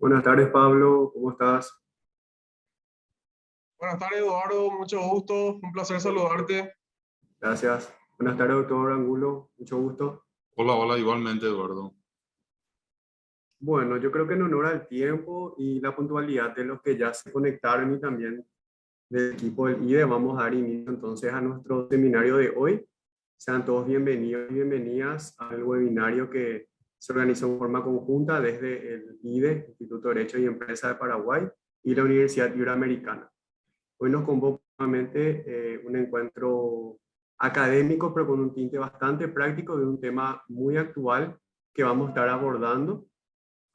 Buenas tardes, Pablo, ¿cómo estás? Buenas tardes, Eduardo. Mucho gusto. Un placer saludarte. Gracias. Buenas tardes, doctor Angulo, mucho gusto. Hola, hola, igualmente, Eduardo. Bueno, yo creo que en honor al tiempo y la puntualidad de los que ya se conectaron y también del equipo del IDE, vamos a dar inicio entonces a nuestro seminario de hoy. Sean todos bienvenidos y bienvenidas al webinario que se organizó en forma conjunta desde el IDE, Instituto de Derecho y Empresa de Paraguay, y la Universidad Iberoamericana. Hoy nos convoca nuevamente un encuentro académico, pero con un tinte bastante práctico de un tema muy actual que vamos a estar abordando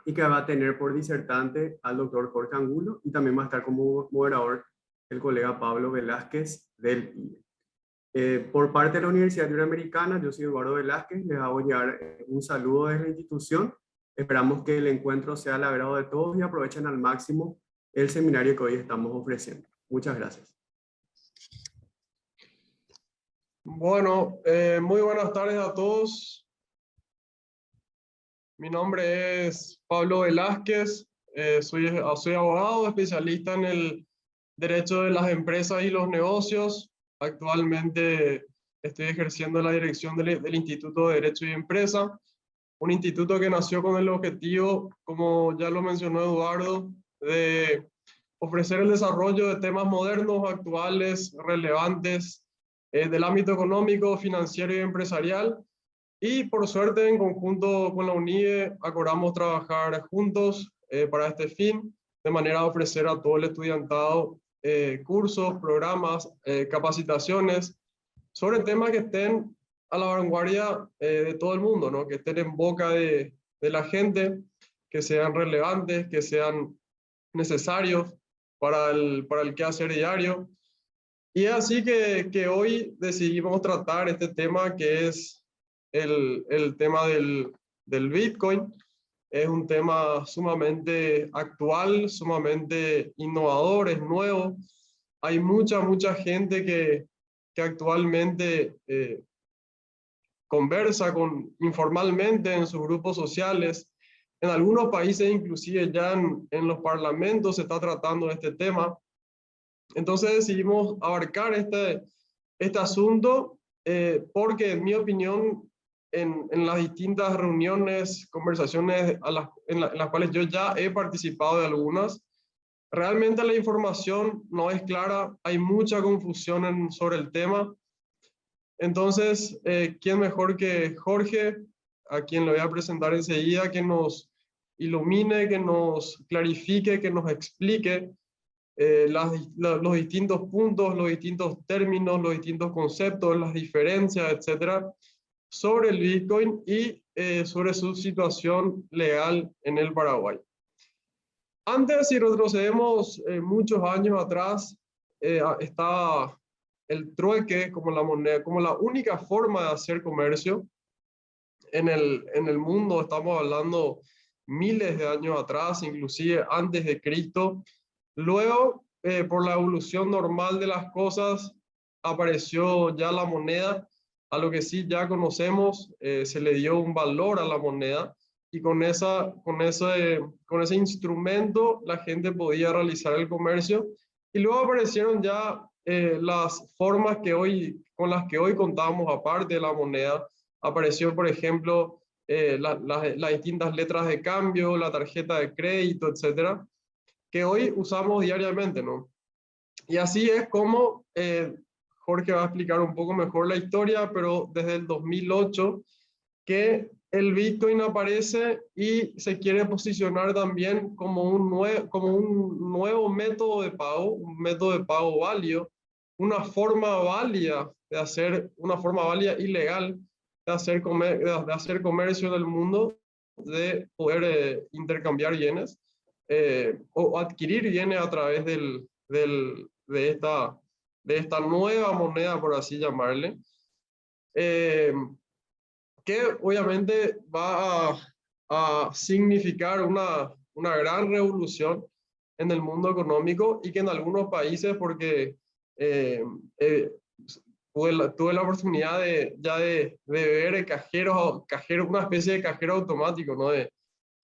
y que va a tener por disertante al doctor Jorge Angulo, y también va a estar como moderador el colega Pablo Velázquez del IDE. Por parte de la Universidad Iberoamericana, yo soy Eduardo Velázquez, les hago llegar un saludo desde la institución. Esperamos que el encuentro sea al agrado de todos y aprovechen al máximo el seminario que hoy estamos ofreciendo. Muchas gracias. Bueno, muy buenas tardes a todos. Mi nombre es Pablo Velázquez. Soy abogado especialista en el derecho de las empresas y los negocios. Actualmente estoy ejerciendo la dirección del Instituto de Derecho y Empresa, un instituto que nació con el objetivo, como ya lo mencionó Eduardo, de ofrecer el desarrollo de temas modernos, actuales, relevantes, del ámbito económico, financiero y empresarial. Y por suerte, en conjunto con la UNIE, acordamos trabajar juntos para este fin, de manera a ofrecer a todo el estudiantado cursos, programas, capacitaciones sobre temas que estén a la vanguardia de todo el mundo, ¿no? Que estén en boca de la gente, que sean relevantes, que sean necesarios para el quehacer diario. Y es así que hoy decidimos tratar este tema que es el tema del Bitcoin. Es un tema sumamente actual, sumamente innovador, es nuevo. Hay mucha gente que actualmente conversa informalmente en sus grupos sociales. En algunos países, inclusive ya en los parlamentos, se está tratando este tema. Entonces decidimos abarcar este asunto porque, en mi opinión, en las distintas reuniones, conversaciones en las cuales yo ya he participado de algunas, realmente la información no es clara, hay mucha confusión sobre el tema. Entonces, ¿quién mejor que Jorge, a quien le voy a presentar enseguida, que nos ilumine, que nos clarifique, que nos explique los distintos puntos, los distintos términos, los distintos conceptos, las diferencias, etcétera, sobre el Bitcoin y sobre su situación legal en el Paraguay? Antes, si retrocedemos muchos años atrás, estaba el trueque como la moneda, como la única forma de hacer comercio en el mundo. Estamos hablando miles de años atrás, inclusive antes de Cristo. Luego, por la evolución normal de las cosas, apareció ya la moneda, a lo que sí ya conocemos. Se le dio un valor a la moneda, y con ese instrumento la gente podía realizar el comercio. Y luego aparecieron ya las formas con las que hoy contamos, aparte de la moneda. Apareció, por ejemplo, las distintas letras de cambio, la tarjeta de crédito, etcétera, que hoy usamos diariamente, ¿no? Y así es como Jorge va a explicar un poco mejor la historia, pero desde el 2008 que el Bitcoin aparece y se quiere posicionar también como como un nuevo método de pago, un método de pago válido, una forma válida una forma válida y legal de hacer comercio en el mundo, de poder intercambiar bienes o adquirir bienes a través de esta nueva moneda, por así llamarle, eh, que obviamente va a significar una gran revolución en el mundo económico, y que en algunos países, porque eh, eh, tuve la oportunidad de ver una especie de cajero automático, ¿no?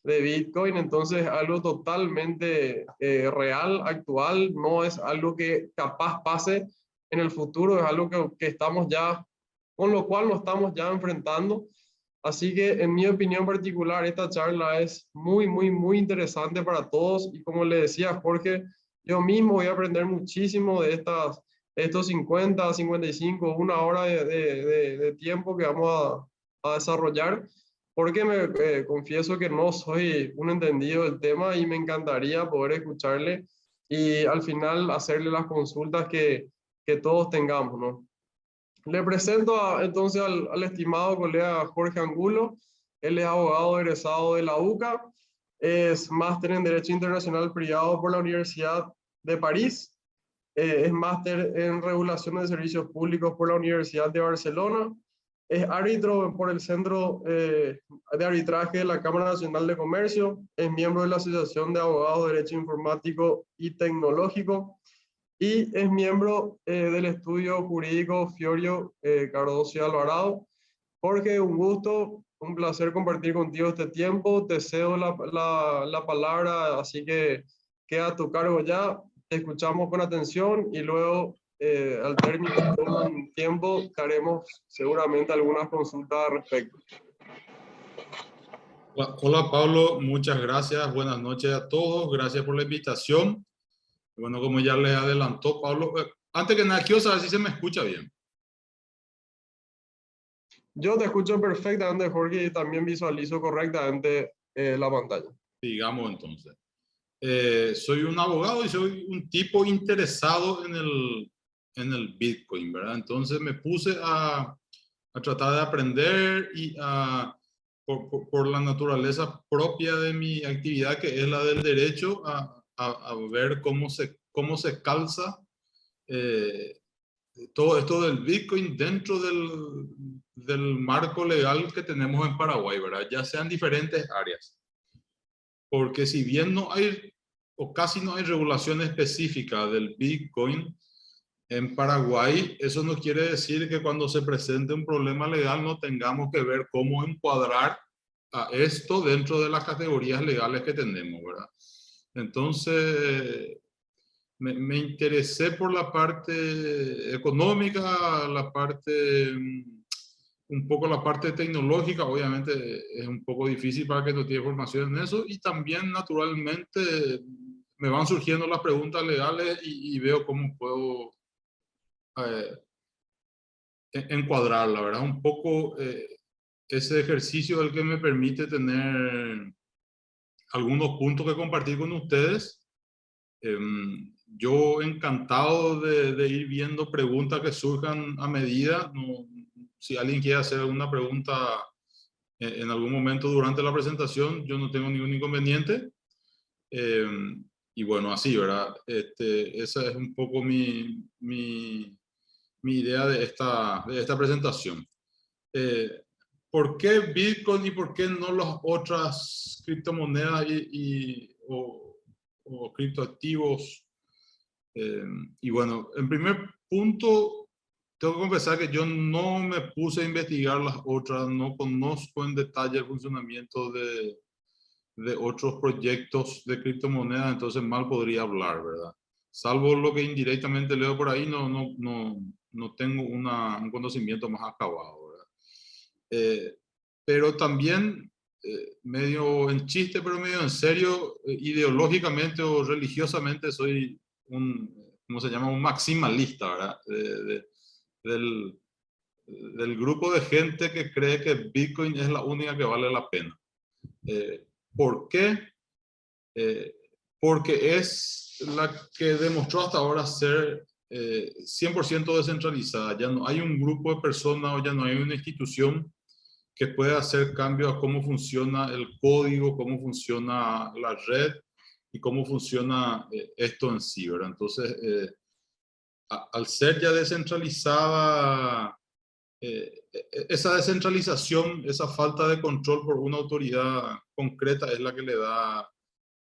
de Bitcoin, entonces algo totalmente real, actual, no es algo que capaz pase en el futuro, es algo que estamos ya, con lo cual nos estamos ya enfrentando. Así que en mi opinión particular, esta charla es muy, muy, muy interesante para todos y como le decía Jorge, yo mismo voy a aprender muchísimo de estos 50, 55, una hora de tiempo que vamos a desarrollar, porque me confieso que no soy un entendido del tema y me encantaría poder escucharle y al final hacerle las consultas que todos tengamos, ¿no? Le presento entonces al estimado colega Jorge Angulo. Él es abogado egresado de la UCA, es máster en Derecho Internacional Privado por la Universidad de París, es máster en Regulación de Servicios Públicos por la Universidad de Barcelona, es árbitro por el Centro de Arbitraje de la Cámara Nacional de Comercio, es miembro de la Asociación de Abogados de Derecho Informático y Tecnológico, y es miembro del estudio jurídico Fiorio Cardoso y Alvarado. Jorge, un gusto, un placer compartir contigo este tiempo. Te cedo la palabra, así que queda a tu cargo ya. Te escuchamos con atención y luego, al término de un tiempo, haremos seguramente algunas consultas al respecto. Hola Pablo, muchas gracias. Buenas noches a todos. Gracias por la invitación. Bueno, como ya les adelantó Pablo, antes que nada, quiero saber si se me escucha bien. Yo te escucho perfectamente, Jorge, y también visualizo correctamente la pantalla. Digamos entonces. Soy un abogado y soy un tipo interesado en el Bitcoin, ¿verdad? Entonces me puse a tratar de aprender y por la naturaleza propia de mi actividad, que es la del derecho, a ver cómo se calza todo esto del Bitcoin dentro del marco legal que tenemos en Paraguay, ¿verdad? Ya sean diferentes áreas. Porque si bien no hay, o casi no hay regulación específica del Bitcoin en Paraguay, eso no quiere decir que cuando se presente un problema legal no tengamos que ver cómo encuadrar a esto dentro de las categorías legales que tenemos, ¿verdad? Entonces, me interesé por la parte económica, la parte, un poco la parte tecnológica. Obviamente es un poco difícil para que no tiene formación en eso, y también naturalmente me van surgiendo las preguntas legales y veo cómo puedo encuadrar, la verdad, un poco ese ejercicio el que me permite tener algunos puntos que compartir con ustedes. Yo encantado de ir viendo preguntas que surjan a medida. No, si alguien quiere hacer alguna pregunta en algún momento durante la presentación, yo no tengo ningún inconveniente. Y bueno, así, ¿verdad? Esa es un poco mi idea de esta presentación. ¿Por qué Bitcoin y por qué no las otras criptomonedas o criptoactivos? Y bueno, en primer punto, tengo que confesar que yo no me puse a investigar las otras, no conozco en detalle el funcionamiento de otros proyectos de criptomonedas, entonces mal podría hablar, ¿verdad? Salvo lo que indirectamente leo por ahí, no tengo un conocimiento más acabado, ¿verdad? Pero también, medio en chiste, pero medio en serio, ideológicamente o religiosamente soy ¿cómo se llama? Un maximalista, ¿verdad? Del grupo de gente que cree que Bitcoin es la única que vale la pena. ¿Por qué? Porque es la que demostró hasta ahora ser 100% descentralizada. Ya no hay un grupo de personas o ya no hay una institución que pueda hacer cambios a cómo funciona el código, cómo funciona la red y cómo funciona esto en sí, ¿verdad? Entonces, al ser ya descentralizada, esa descentralización, esa falta de control por una autoridad concreta es la que le da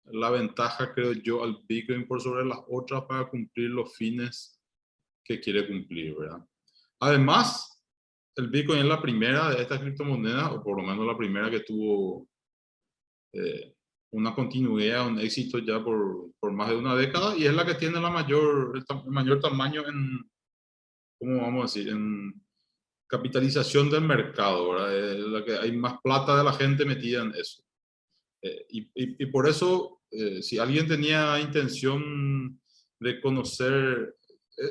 la ventaja, creo yo, al Bitcoin por sobre las otras para cumplir los fines que quiere cumplir, ¿verdad? Además, el Bitcoin es la primera de estas criptomonedas, o por lo menos la primera que tuvo una continuidad, un éxito ya por más de una década, y es la que tiene el mayor tamaño en, ¿cómo vamos a decir?, en capitalización del mercado, ¿verdad? Es la que hay más plata de la gente metida en eso. Y por eso, si alguien tenía intención de conocer,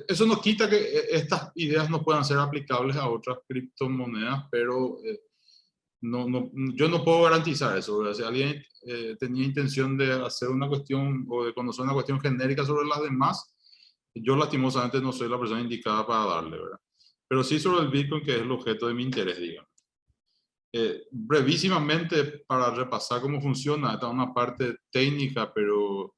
eso no quita que estas ideas no puedan ser aplicables a otras criptomonedas, pero yo no puedo garantizar eso, ¿verdad? Si alguien tenía intención de hacer una cuestión o de conocer una cuestión genérica sobre las demás, yo lastimosamente no soy la persona indicada para darle, ¿verdad? Pero sí sobre el Bitcoin, que es el objeto de mi interés, digamos. Brevísimamente, para repasar cómo funciona, esta es una parte técnica, pero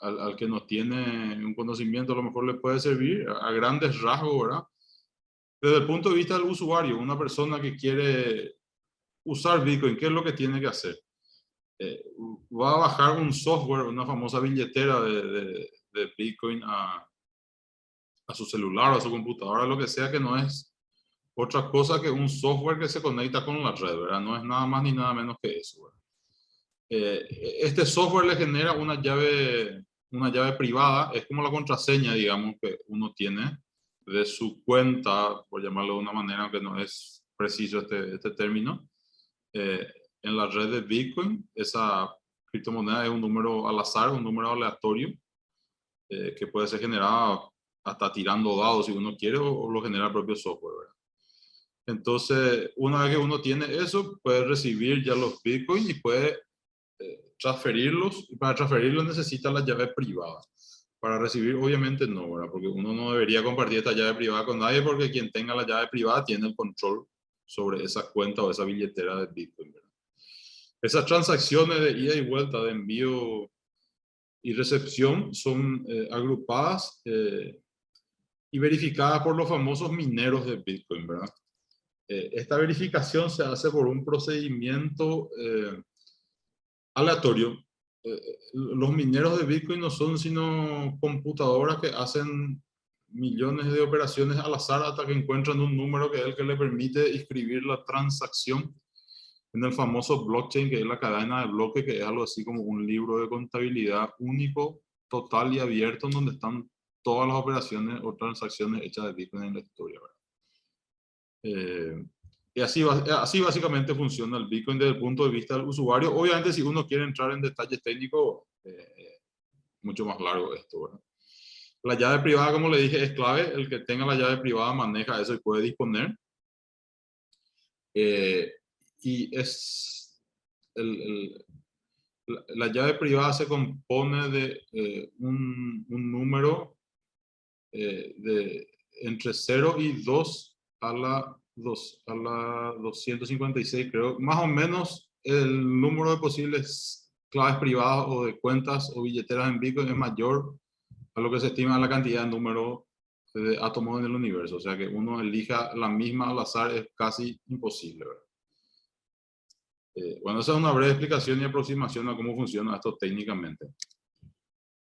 al que no tiene un conocimiento a lo mejor le puede servir a grandes rasgos, ¿verdad? Desde el punto de vista del usuario, una persona que quiere usar Bitcoin, ¿qué es lo que tiene que hacer? Va a bajar un software, una famosa billetera de Bitcoin a su celular o a su computadora, lo que sea, que no es otra cosa que un software que se conecta con la red, ¿verdad? No es nada más ni nada menos que eso, ¿verdad? Este software le genera una llave privada, es como la contraseña, digamos, que uno tiene de su cuenta, por llamarlo de una manera, aunque no es preciso este término, en la red de Bitcoin. Esa criptomoneda es un número al azar, un número aleatorio, que puede ser generado hasta tirando dados si uno quiere, o lo genera el propio software, ¿verdad? Entonces, una vez que uno tiene eso, puede recibir ya los Bitcoin y puede transferirlos, y para transferirlos necesita la llave privada. Para recibir, obviamente no, ¿verdad? Porque uno no debería compartir esta llave privada con nadie, porque quien tenga la llave privada tiene el control sobre esa cuenta o esa billetera de Bitcoin, ¿verdad? Esas transacciones de ida y vuelta, de envío y recepción, son agrupadas y verificadas por los famosos mineros de Bitcoin, ¿verdad? Esta verificación se hace por un procedimiento aleatorio. Los mineros de Bitcoin no son sino computadoras que hacen millones de operaciones al azar hasta que encuentran un número que es el que le permite inscribir la transacción en el famoso blockchain, que es la cadena de bloques, que es algo así como un libro de contabilidad único, total y abierto, en donde están todas las operaciones o transacciones hechas de Bitcoin en la historia, ¿verdad? Y así básicamente funciona el Bitcoin desde el punto de vista del usuario. Obviamente, si uno quiere entrar en detalles técnicos, mucho más largo esto, ¿verdad? La llave privada, como le dije, es clave. El que tenga la llave privada maneja eso y puede disponer. Y la llave privada se compone de un número de entre 0 y 2 a la 256, creo. Más o menos el número de posibles claves privadas o de cuentas o billeteras en Bitcoin es mayor a lo que se estima la cantidad de números de átomos en el universo. O sea que uno elija la misma al azar es casi imposible, ¿verdad? Bueno, esa es una breve explicación y aproximación a cómo funciona esto técnicamente.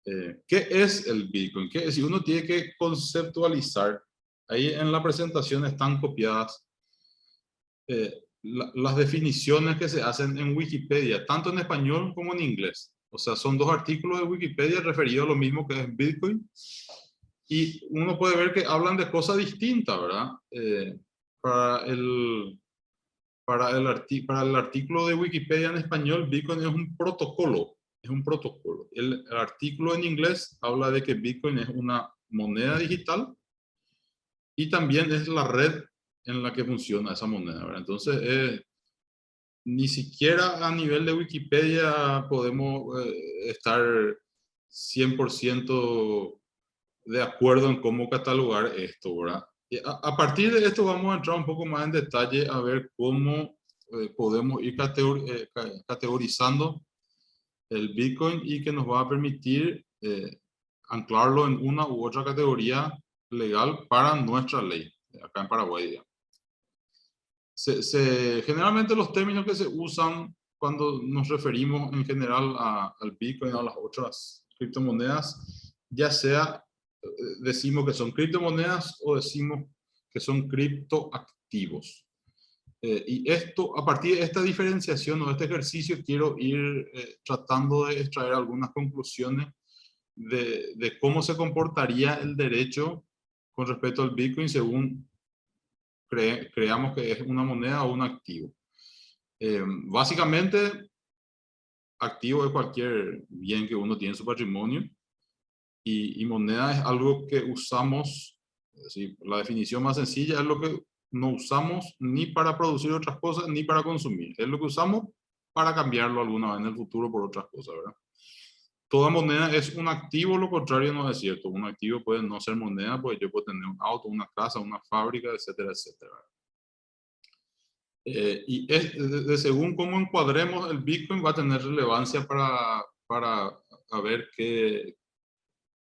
¿Qué es el Bitcoin? Si uno tiene que conceptualizar, ahí en la presentación están copiadas las definiciones que se hacen en Wikipedia, tanto en español como en inglés. O sea, son dos artículos de Wikipedia referidos a lo mismo que es Bitcoin. Y uno puede ver que hablan de cosas distintas, ¿verdad? Para el artículo de Wikipedia en español, Bitcoin es un protocolo. Es un protocolo. El artículo en inglés habla de que Bitcoin es una moneda digital y también es la red en la que funciona esa moneda, ¿verdad? Entonces, ni siquiera a nivel de Wikipedia podemos estar 100% de acuerdo en cómo catalogar esto, ¿verdad? Y a partir de esto vamos a entrar un poco más en detalle a ver cómo podemos ir categorizando el Bitcoin y que nos va a permitir anclarlo en una u otra categoría legal para nuestra ley, acá en Paraguay, digamos. Generalmente los términos que se usan cuando nos referimos en general al Bitcoin o a las otras criptomonedas, ya sea decimos que son criptomonedas o decimos que son criptoactivos. Y esto, a partir de esta diferenciación o de este ejercicio, quiero ir tratando de extraer algunas conclusiones de cómo se comportaría el derecho con respecto al Bitcoin según creamos que es una moneda o un activo. Básicamente, activo es cualquier bien que uno tiene en su patrimonio y moneda es algo que usamos, es decir, la definición más sencilla es lo que no usamos ni para producir otras cosas ni para consumir. Es lo que usamos para cambiarlo alguna vez en el futuro por otras cosas, ¿verdad? Toda moneda es un activo, lo contrario no es cierto. Un activo puede no ser moneda, pues yo puedo tener un auto, una casa, una fábrica, etcétera, etcétera. Y según cómo encuadremos el Bitcoin va a tener relevancia para a ver qué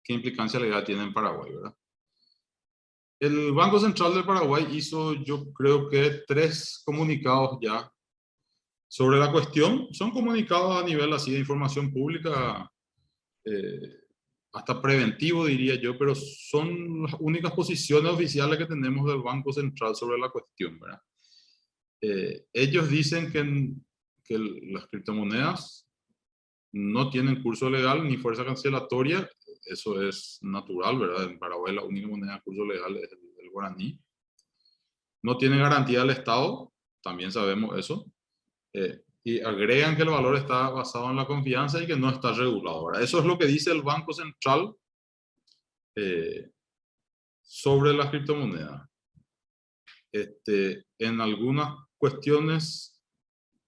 implicancia legal tiene en Paraguay, ¿verdad? El Banco Central de Paraguay hizo, yo creo que 3 comunicados ya sobre la cuestión. Son comunicados a nivel así de información pública, hasta preventivo diría yo, pero son las únicas posiciones oficiales que tenemos del Banco Central sobre la cuestión, ¿verdad? Ellos dicen que las criptomonedas no tienen curso legal ni fuerza cancelatoria. Eso es natural, ¿verdad? En Paraguay la única moneda de curso legal es el guaraní. No tiene garantía del Estado, también sabemos eso. Y agregan que el valor está basado en la confianza y que no está regulado. Ahora, eso es lo que dice el Banco Central sobre las criptomonedas. En algunas cuestiones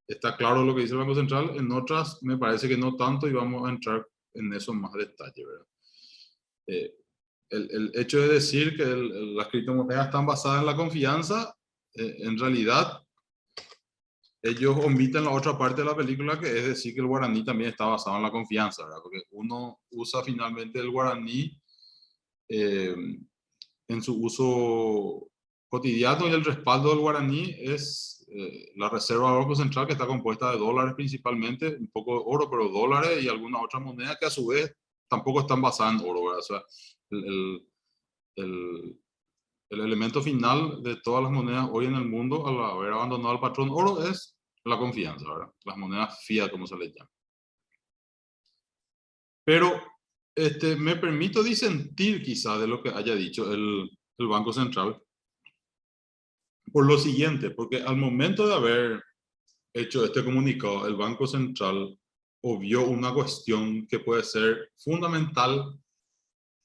está claro lo que dice el Banco Central, en otras me parece que no tanto y vamos a entrar en eso en más detalle, ¿verdad? El hecho de decir que las criptomonedas están basadas en la confianza, en realidad ellos omiten la otra parte de la película, que es decir que el guaraní también está basado en la confianza, ¿verdad? Porque uno usa finalmente el guaraní en su uso cotidiano y el respaldo del guaraní es la reserva del Banco Central, que está compuesta de dólares principalmente, un poco de oro, pero dólares y alguna otra moneda que a su vez tampoco están basadas en oro, ¿verdad? O sea, el, el, el elemento final de todas las monedas hoy en el mundo, al haber abandonado el patrón oro, es la confianza, ¿verdad? Las monedas fiat, como se les llama. Pero me permito disentir quizá de lo que haya dicho el Banco Central por lo siguiente, porque al momento de haber hecho este comunicado, el Banco Central obvió una cuestión que puede ser fundamental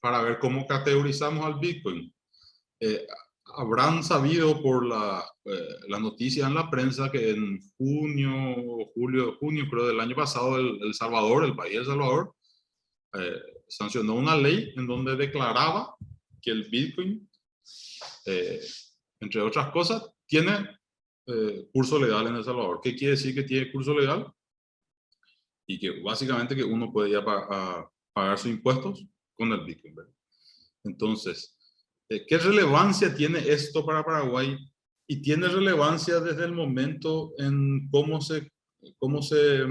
para ver cómo categorizamos al Bitcoin. Habrán sabido por la noticia en la prensa que en julio, creo del año pasado, El Salvador, el país de El Salvador, sancionó una ley en donde declaraba que el Bitcoin, entre otras cosas, tiene curso legal en El Salvador. ¿Qué quiere decir que tiene curso legal? Y que básicamente que uno puede ya pagar sus impuestos con el Bitcoin, ¿verdad? Entonces, ¿qué relevancia tiene esto para Paraguay? Y tiene relevancia desde el momento en cómo se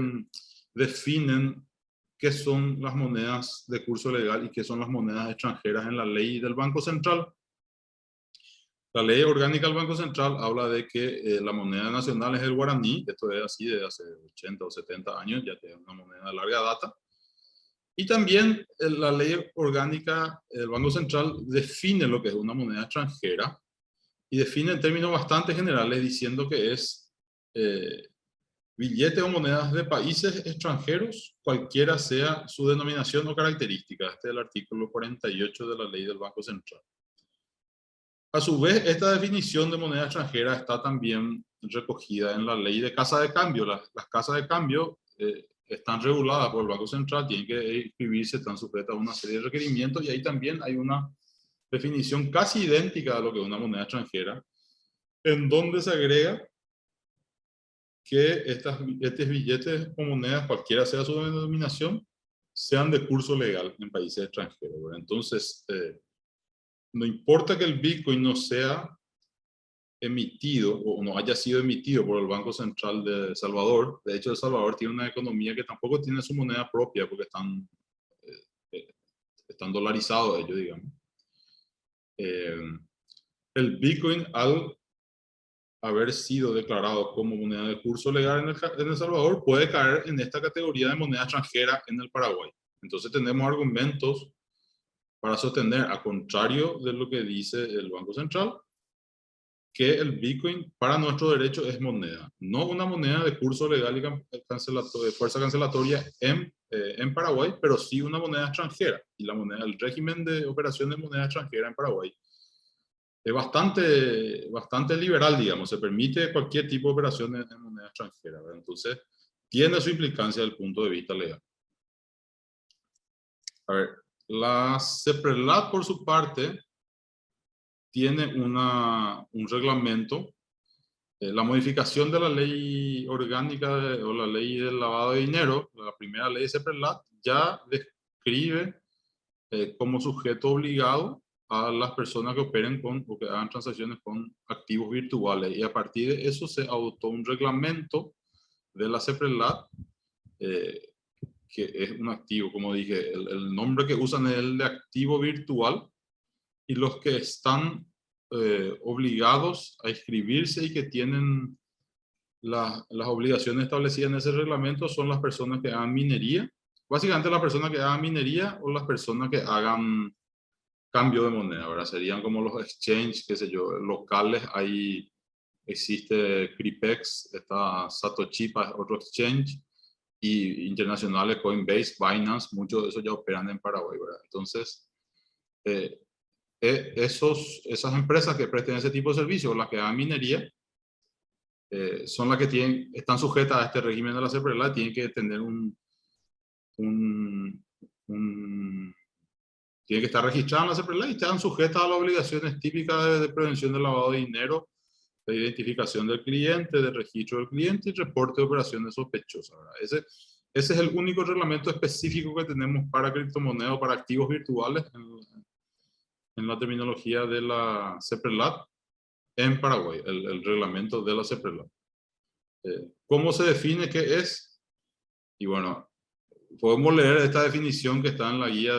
definen qué son las monedas de curso legal y qué son las monedas extranjeras en la ley del Banco Central. La ley orgánica del Banco Central habla de que la moneda nacional es el guaraní. Esto es así de hace 80 o 70 años, ya tiene una moneda de larga data. Y también la ley orgánica del Banco Central define lo que es una moneda extranjera y define en términos bastante generales diciendo que es billete o monedas de países extranjeros, cualquiera sea su denominación o característica. Este es el artículo 48 de la ley del Banco Central. A su vez, esta definición de moneda extranjera está también recogida en la ley de casa de cambio. Las casas de cambio están reguladas por el Banco Central, tienen que inscribirse, están sujetas a una serie de requerimientos y ahí también hay una definición casi idéntica a lo que es una moneda extranjera, en donde se agrega que estos billetes o monedas, cualquiera sea su denominación, sean de curso legal en países extranjeros. ¿Verdad? Entonces, no importa que el Bitcoin no sea emitido o no haya sido emitido por el Banco Central de El Salvador. De hecho, El Salvador tiene una economía que tampoco tiene su moneda propia porque están dolarizados ellos, digamos. El Bitcoin, al haber sido declarado como moneda de curso legal en El Salvador, puede caer en esta categoría de moneda extranjera en el Paraguay. Entonces tenemos argumentos para sostener, a contrario de lo que dice el Banco Central, que el Bitcoin para nuestro derecho es moneda, no una moneda de curso legal y de fuerza cancelatoria en Paraguay, pero sí una moneda extranjera. Y la moneda, el régimen de operación de moneda extranjera en Paraguay es bastante liberal, digamos, se permite cualquier tipo de operación en moneda extranjera, ¿verdad? Entonces, tiene su implicancia desde el punto de vista legal. A ver, la CEPRELAT, por su parte, tiene un reglamento. La modificación de la ley orgánica o la ley del lavado de dinero, la primera ley de CEPRELAT, ya describe como sujeto obligado a las personas que operen con o que hagan transacciones con activos virtuales. Y a partir de eso se adoptó un reglamento de la CEPRELAT, que es un activo, como dije, el nombre que usan es el de activo virtual, y los que están obligados a inscribirse y que tienen las obligaciones establecidas en ese reglamento son las personas que hagan minería, básicamente las personas que hagan minería o las personas que hagan cambio de moneda, ¿verdad? Serían como los exchanges, qué sé yo, locales. Ahí existe Cripex, está Satoshi, otro exchange, y internacionales, Coinbase, Binance, muchos de esos ya operan en Paraguay, ¿verdad? Entonces, esas empresas que presten ese tipo de servicios, las que hagan minería, son las que están sujetas a este régimen de la CEPRELAT, tienen que tener tienen que estar registradas en la CEPRELAT y están sujetas a las obligaciones típicas de prevención del lavado de dinero, de identificación del cliente, de registro del cliente y reporte de operaciones sospechosas, ¿verdad? Ese es el único reglamento específico que tenemos para criptomonedas o para activos virtuales en la terminología de la CEPRELAT en Paraguay, el reglamento de la CEPRELAT. ¿Cómo se define qué es? Y bueno, podemos leer esta definición que está en la guía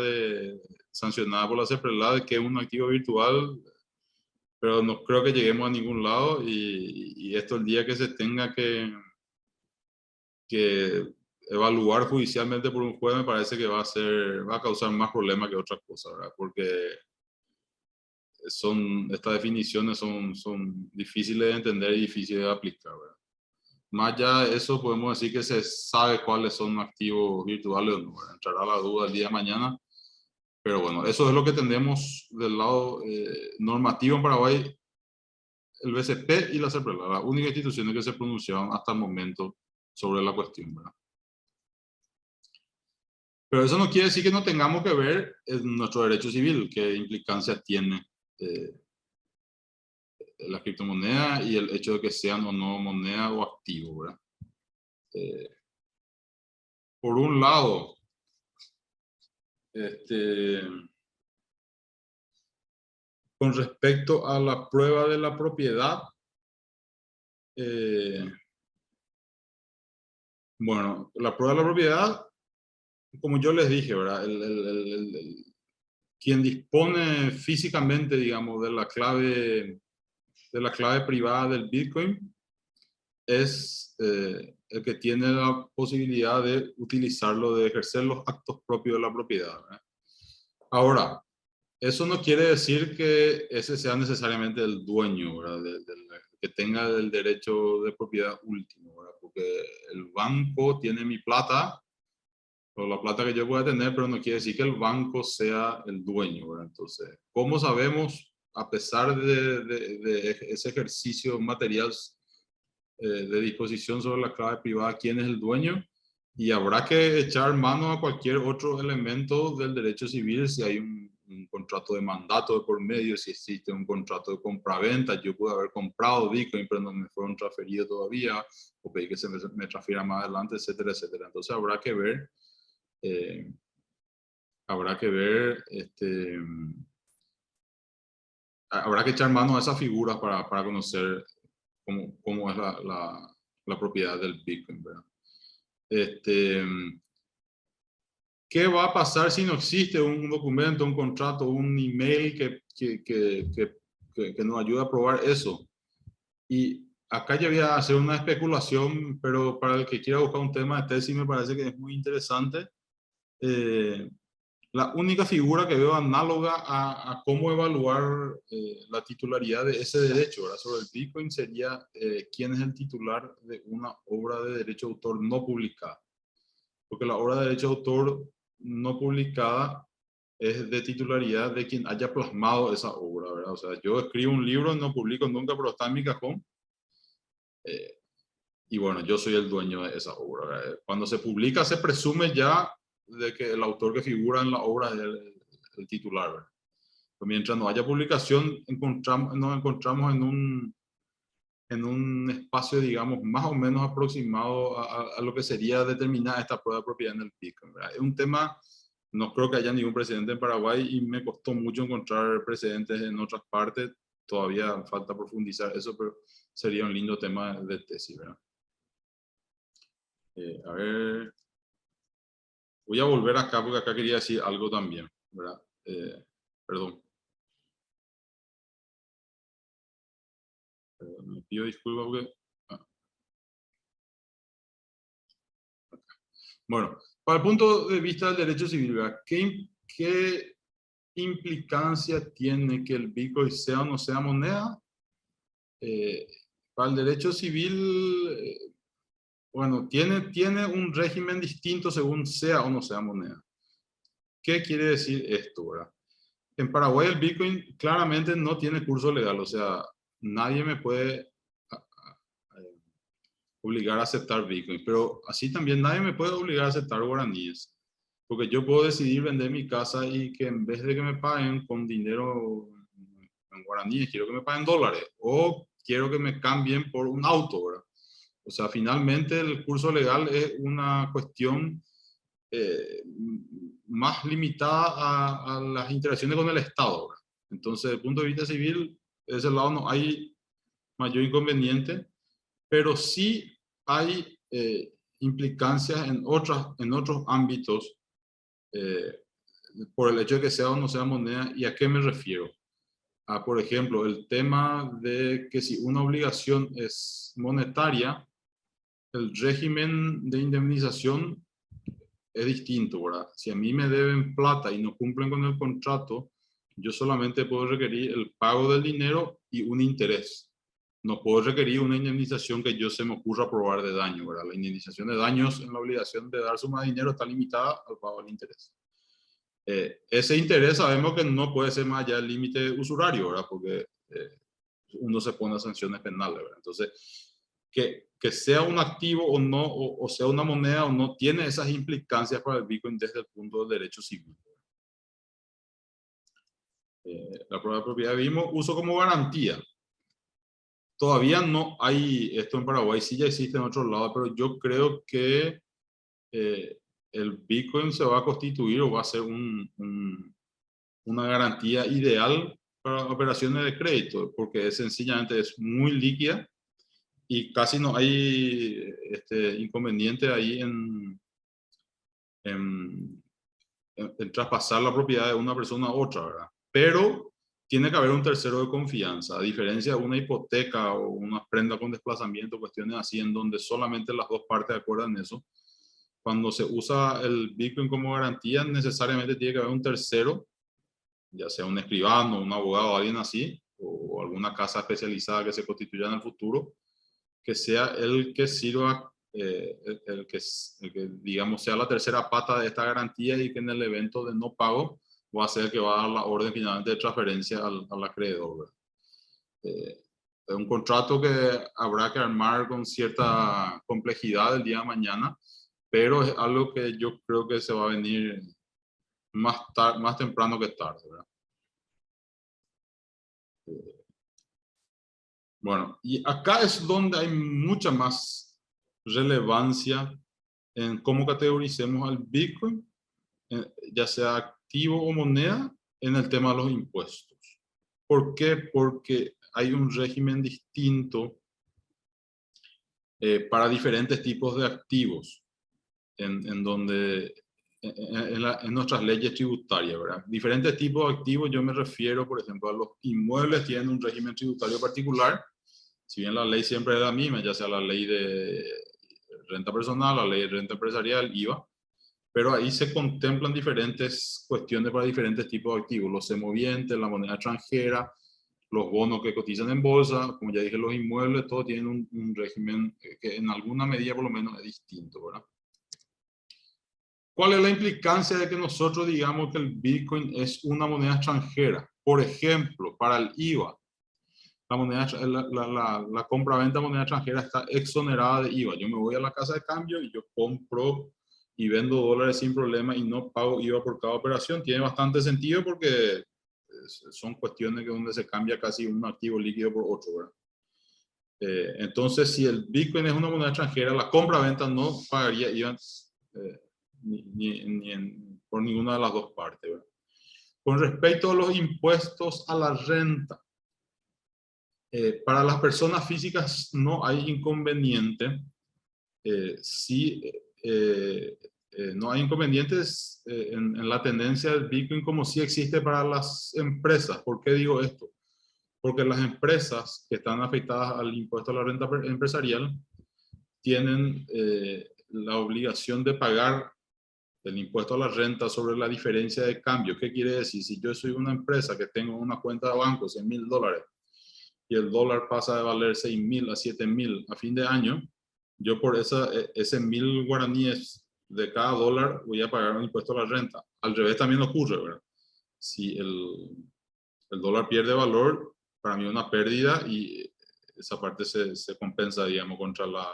sancionada por la CEPRELAT, de que es un activo virtual, pero no creo que lleguemos a ningún lado, y esto el día que se tenga que evaluar judicialmente por un juez, me parece que va a causar más problemas que otras cosas, ¿verdad? Porque estas definiciones son difíciles de entender y difíciles de aplicar, ¿verdad? Más allá de eso, podemos decir que se sabe cuáles son activos virtuales o no, ¿verdad? Entrará la duda el día de mañana. Pero bueno, eso es lo que tenemos del lado normativo en Paraguay, el BCP y la CEPRELAT, las únicas instituciones que se pronunciaron hasta el momento sobre la cuestión, ¿verdad? Pero eso no quiere decir que no tengamos que ver en nuestro derecho civil qué implicancias tiene la criptomoneda y el hecho de que sean o no moneda o activo, ¿verdad? Por un lado, con respecto a la prueba de la propiedad, bueno, la prueba de la propiedad, como yo les dije, ¿verdad? Quien dispone físicamente, digamos, de la clave privada del Bitcoin es el que tiene la posibilidad de utilizarlo, de ejercer los actos propios de la propiedad, ¿verdad? Ahora, eso no quiere decir que ese sea necesariamente el dueño, ¿verdad? Que tenga el derecho de propiedad último, ¿verdad? Porque el banco tiene mi plata, o la plata que yo pueda tener, pero no quiere decir que el banco sea el dueño, ¿verdad? Entonces, ¿cómo sabemos, a pesar de ese ejercicio material de disposición sobre la clave privada, quién es el dueño? Y habrá que echar mano a cualquier otro elemento del derecho civil, si hay un contrato de mandato de por medio, si existe un contrato de compraventa. Yo pude haber comprado Bitcoin, pero no me fueron transferidos todavía, o pedí que se me transfiera más adelante, etcétera, etcétera. Entonces habrá que ver, habrá que echar mano a esas figuras para conocer cómo es la propiedad del Bitcoin, ¿verdad? ¿Qué va a pasar si no existe un documento, un contrato, un email que nos ayude a probar eso? Y acá ya voy a hacer una especulación, pero para el que quiera buscar un tema de tesis me parece que es muy interesante. La única figura que veo análoga a cómo evaluar la titularidad de ese derecho, ¿verdad?, sobre el Bitcoin sería quién es el titular de una obra de derecho de autor no publicada. Porque la obra de derecho de autor no publicada es de titularidad de quien haya plasmado esa obra, ¿verdad? O sea, yo escribo un libro, no publico nunca, pero está en mi cajón. Y bueno, yo soy el dueño de esa obra, ¿verdad? Cuando se publica se presume ya de que el autor que figura en la obra es el titular, ¿verdad? Pero mientras no haya publicación, nos encontramos en un espacio, digamos, más o menos aproximado a lo que sería determinar esta prueba de propiedad en el Bitcoin, ¿verdad? Es un tema, no creo que haya ningún precedente en Paraguay y me costó mucho encontrar precedentes en otras partes. Todavía falta profundizar eso, pero sería un lindo tema de tesis, ¿verdad? A ver, voy a volver acá porque acá quería decir algo también, ¿verdad? Perdón. Me pido disculpas porque... Bueno, para el punto de vista del derecho civil, ¿verdad? ¿Qué implicancia tiene que el Bitcoin sea o no sea moneda? Para el derecho civil, bueno, tiene un régimen distinto según sea o no sea moneda. ¿Qué quiere decir esto, verdad? En Paraguay el Bitcoin claramente no tiene curso legal, o sea, nadie me puede obligar a aceptar Bitcoin, pero así también nadie me puede obligar a aceptar guaraníes, porque yo puedo decidir vender mi casa y que en vez de que me paguen con dinero en guaraníes, quiero que me paguen dólares, o quiero que me cambien por un auto, ¿verdad? O sea, finalmente el curso legal es una cuestión más limitada a las interacciones con el Estado, ¿verdad? Entonces, desde el punto de vista civil, de ese lado no hay mayor inconveniente, pero sí hay implicancias en otros ámbitos por el hecho de que sea o no sea moneda. ¿Y a qué me refiero? Por ejemplo, el tema de que si una obligación es monetaria, el régimen de indemnización es distinto, ¿verdad? Si a mí me deben plata y no cumplen con el contrato, yo solamente puedo requerir el pago del dinero y un interés. No puedo requerir una indemnización que yo se me ocurra probar de daño, ¿verdad? La indemnización de daños en la obligación de dar suma de dinero está limitada al pago del interés. Ese interés sabemos que no puede ser más allá del límite usurario, ¿verdad? Porque uno se pone a sanciones penales, ¿verdad? Entonces, que sea un activo o no, o sea una moneda o no, tiene esas implicancias para el Bitcoin desde el punto del derecho civil. La prueba de propiedad vimos, uso como garantía. Todavía no hay esto en Paraguay, sí ya existe en otros lados, pero yo creo que el Bitcoin se va a constituir o va a ser una garantía ideal para operaciones de crédito, porque sencillamente es muy líquida y casi no hay inconveniente ahí en traspasar la propiedad de una persona a otra, ¿verdad? Pero tiene que haber un tercero de confianza, a diferencia de una hipoteca o una prenda con desplazamiento, cuestiones así, en donde solamente las dos partes acuerdan eso. Cuando se usa el Bitcoin como garantía, necesariamente tiene que haber un tercero, ya sea un escribano, un abogado, alguien así, o alguna casa especializada que se constituya en el futuro, que sea el que sirva, el que digamos sea la tercera pata de esta garantía y que en el evento de no pago va a ser el que va a dar la orden finalmente de transferencia al acreedor. Es un contrato que habrá que armar con cierta complejidad el día de mañana, pero es algo que yo creo que se va a venir más temprano que tarde, ¿verdad? Bueno, y acá es donde hay mucha más relevancia en cómo categoricemos al Bitcoin, ya sea activo o moneda, en el tema de los impuestos. ¿Por qué? Porque hay un régimen distinto para diferentes tipos de activos, en donde en nuestras leyes tributarias, ¿verdad? Diferentes tipos de activos, yo me refiero, por ejemplo, a los inmuebles tienen un régimen tributario particular Si bien la ley siempre es la misma, ya sea la ley de renta personal, la ley de renta empresarial, IVA, pero ahí se contemplan diferentes cuestiones para diferentes tipos de activos, los semovientes, la moneda extranjera, los bonos que cotizan en bolsa, como ya dije, los inmuebles, todos tienen un régimen que en alguna medida por lo menos es distinto, ¿verdad? ¿Cuál es la implicancia de que nosotros digamos que el Bitcoin es una moneda extranjera? Por ejemplo, para el IVA, la compra-venta de moneda extranjera está exonerada de IVA. Yo me voy a la casa de cambio y yo compro y vendo dólares sin problema y no pago IVA por cada operación. Tiene bastante sentido porque son cuestiones que donde se cambia casi un activo líquido por otro, ¿verdad? Entonces, si el Bitcoin es una moneda extranjera, la compra-venta no pagaría IVA por ninguna de las dos partes, ¿verdad? Con respecto a los impuestos a la renta, para las personas físicas no hay inconveniente. No hay inconvenientes en la tendencia del Bitcoin como sí existe para las empresas. ¿Por qué digo esto? Porque las empresas que están afectadas al impuesto a la renta empresarial tienen la obligación de pagar el impuesto a la renta sobre la diferencia de cambio. ¿Qué quiere decir? Si yo soy una empresa que tengo una cuenta de banco, $100,000, y el dólar pasa de valer 6.000 a 7.000 a fin de año, yo por ese 1.000 guaraníes de cada dólar voy a pagar un impuesto a la renta. Al revés también ocurre, ¿verdad? Si el dólar pierde valor, para mí es una pérdida y esa parte se compensa, digamos, contra la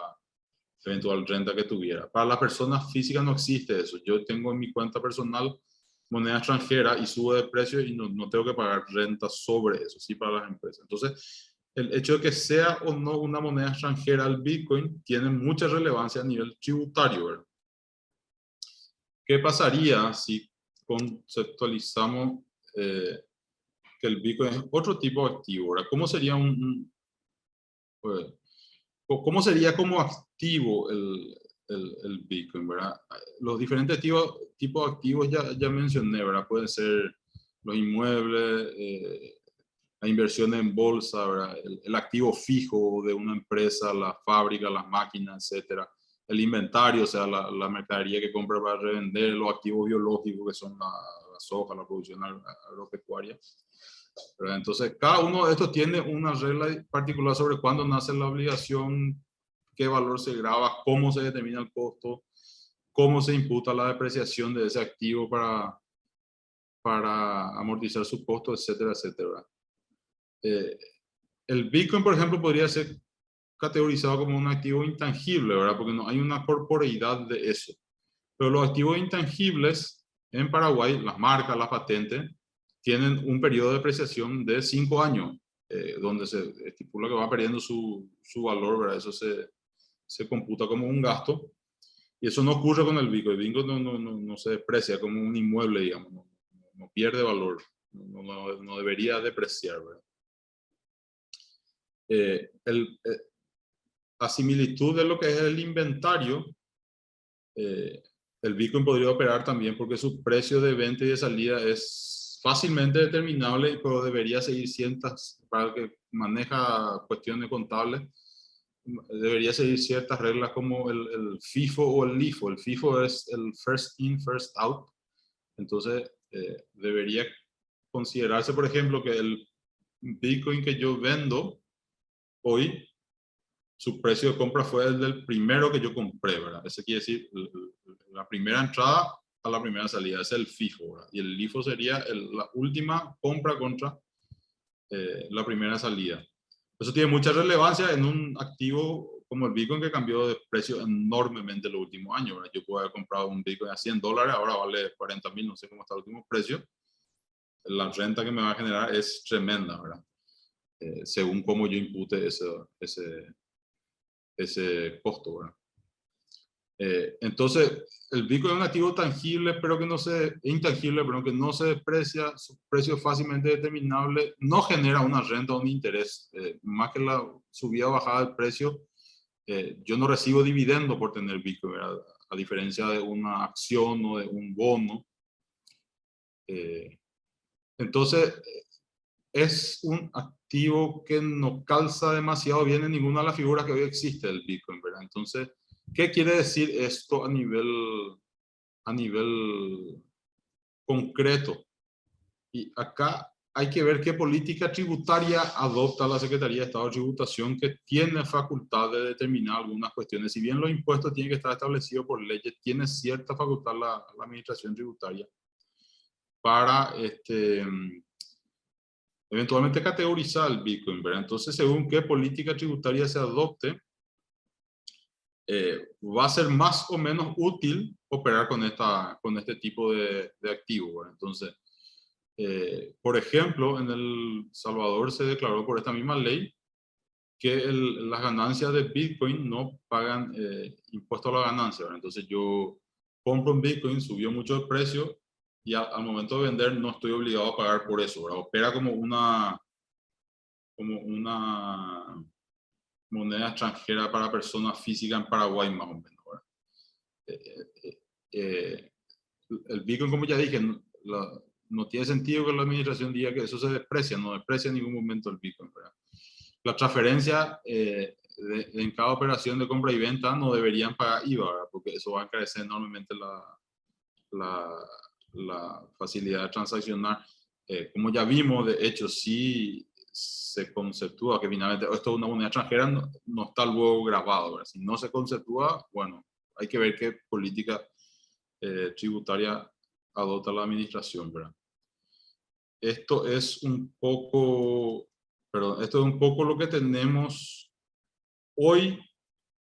eventual renta que tuviera. Para las personas físicas no existe eso. Yo tengo en mi cuenta personal moneda extranjera y sube de precio y no tengo que pagar renta sobre eso, sí para las empresas. Entonces, el hecho de que sea o no una moneda extranjera el Bitcoin tiene mucha relevancia a nivel tributario, ¿verdad? ¿Qué pasaría si conceptualizamos que el Bitcoin es otro tipo de activo, ¿verdad? ¿Cómo sería ¿cómo sería como activo el Bitcoin, ¿verdad? Los diferentes tipos de activos ya mencioné, ¿verdad? Pueden ser los inmuebles, la inversión en bolsa, ¿verdad? El activo fijo de una empresa, la fábrica, las máquinas, etcétera. El inventario, o sea, la mercadería que compra para revender, los activos biológicos que son la soja, la producción agropecuaria. ¿Verdad? Entonces, cada uno de estos tiene una regla particular sobre cuándo nace la obligación, qué valor se graba, cómo se determina el costo, cómo se imputa la depreciación de ese activo para amortizar su costo, etcétera, etcétera. El Bitcoin, por ejemplo, podría ser categorizado como un activo intangible, ¿verdad? Porque no hay una corporeidad de eso. Pero los activos intangibles en Paraguay, las marcas, las patentes, tienen un periodo de depreciación de 5 años, donde se estipula que va perdiendo su valor, ¿verdad? Eso se computa como un gasto. Y eso no ocurre con el Bitcoin. El Bitcoin no se deprecia como un inmueble, digamos, no pierde valor, no debería depreciar, ¿verdad? A similitud de lo que es el inventario, el Bitcoin podría operar también porque su precio de venta y de salida es fácilmente determinable, pero debería seguir para el que maneja cuestiones contables, debería seguir ciertas reglas como el FIFO o el LIFO. El FIFO es el first in, first out. Entonces, debería considerarse, por ejemplo, que el Bitcoin que yo vendo hoy, su precio de compra fue el del primero que yo compré, ¿verdad? Ese quiere decir la primera entrada a la primera salida, es el FIFO, ¿verdad? Y el LIFO sería la última compra contra la primera salida. Eso tiene mucha relevancia en un activo como el Bitcoin que cambió de precio enormemente en los últimos años, ¿verdad? Yo puedo haber comprado un Bitcoin a $100, ahora vale 40.000, no sé cómo está el último precio. La renta que me va a generar es tremenda, ¿verdad? Según cómo yo impute ese costo, ¿verdad? Entonces, el Bitcoin es un activo tangible, pero que intangible, pero que no se deprecia, su precio es fácilmente determinable, no genera una renta o un interés. Más que la subida o bajada del precio, yo no recibo dividendo por tener Bitcoin, ¿verdad? A diferencia de una acción o de un bono. Entonces, es un activo que no calza demasiado bien en ninguna de las figuras que hoy existe del Bitcoin, ¿verdad? Entonces, ¿qué quiere decir esto a nivel concreto? Y acá hay que ver qué política tributaria adopta la Secretaría de Estado de Tributación, que tiene facultad de determinar algunas cuestiones. Si bien los impuestos tienen que estar establecidos por leyes, tiene cierta facultad la Administración Tributaria para eventualmente categorizar el Bitcoin, ¿verdad? Entonces, según qué política tributaria se adopte, va a ser más o menos útil operar con este tipo de activo, ¿verdad? Entonces, por ejemplo, en El Salvador se declaró por esta misma ley que las ganancias de Bitcoin no pagan impuesto a la ganancia, ¿verdad? Entonces yo compro un Bitcoin, subió mucho el precio y al momento de vender no estoy obligado a pagar por eso, ¿verdad? Opera como una moneda extranjera para personas físicas en Paraguay, más o menos, ¿verdad? El Bitcoin, como ya dije, no tiene sentido que la administración diga que eso se deprecia, no deprecia en ningún momento el Bitcoin, ¿verdad? La transferencia en cada operación de compra y venta no deberían pagar IVA, ¿verdad? Porque eso va a encarecer enormemente la facilidad de transaccionar. Como ya vimos, de hecho, sí se conceptúa que finalmente esto es una moneda extranjera, no está luego grabado, ¿verdad? Si no se conceptúa, bueno, hay que ver qué política tributaria adopta la administración, ¿verdad? Esto es un poco lo que tenemos hoy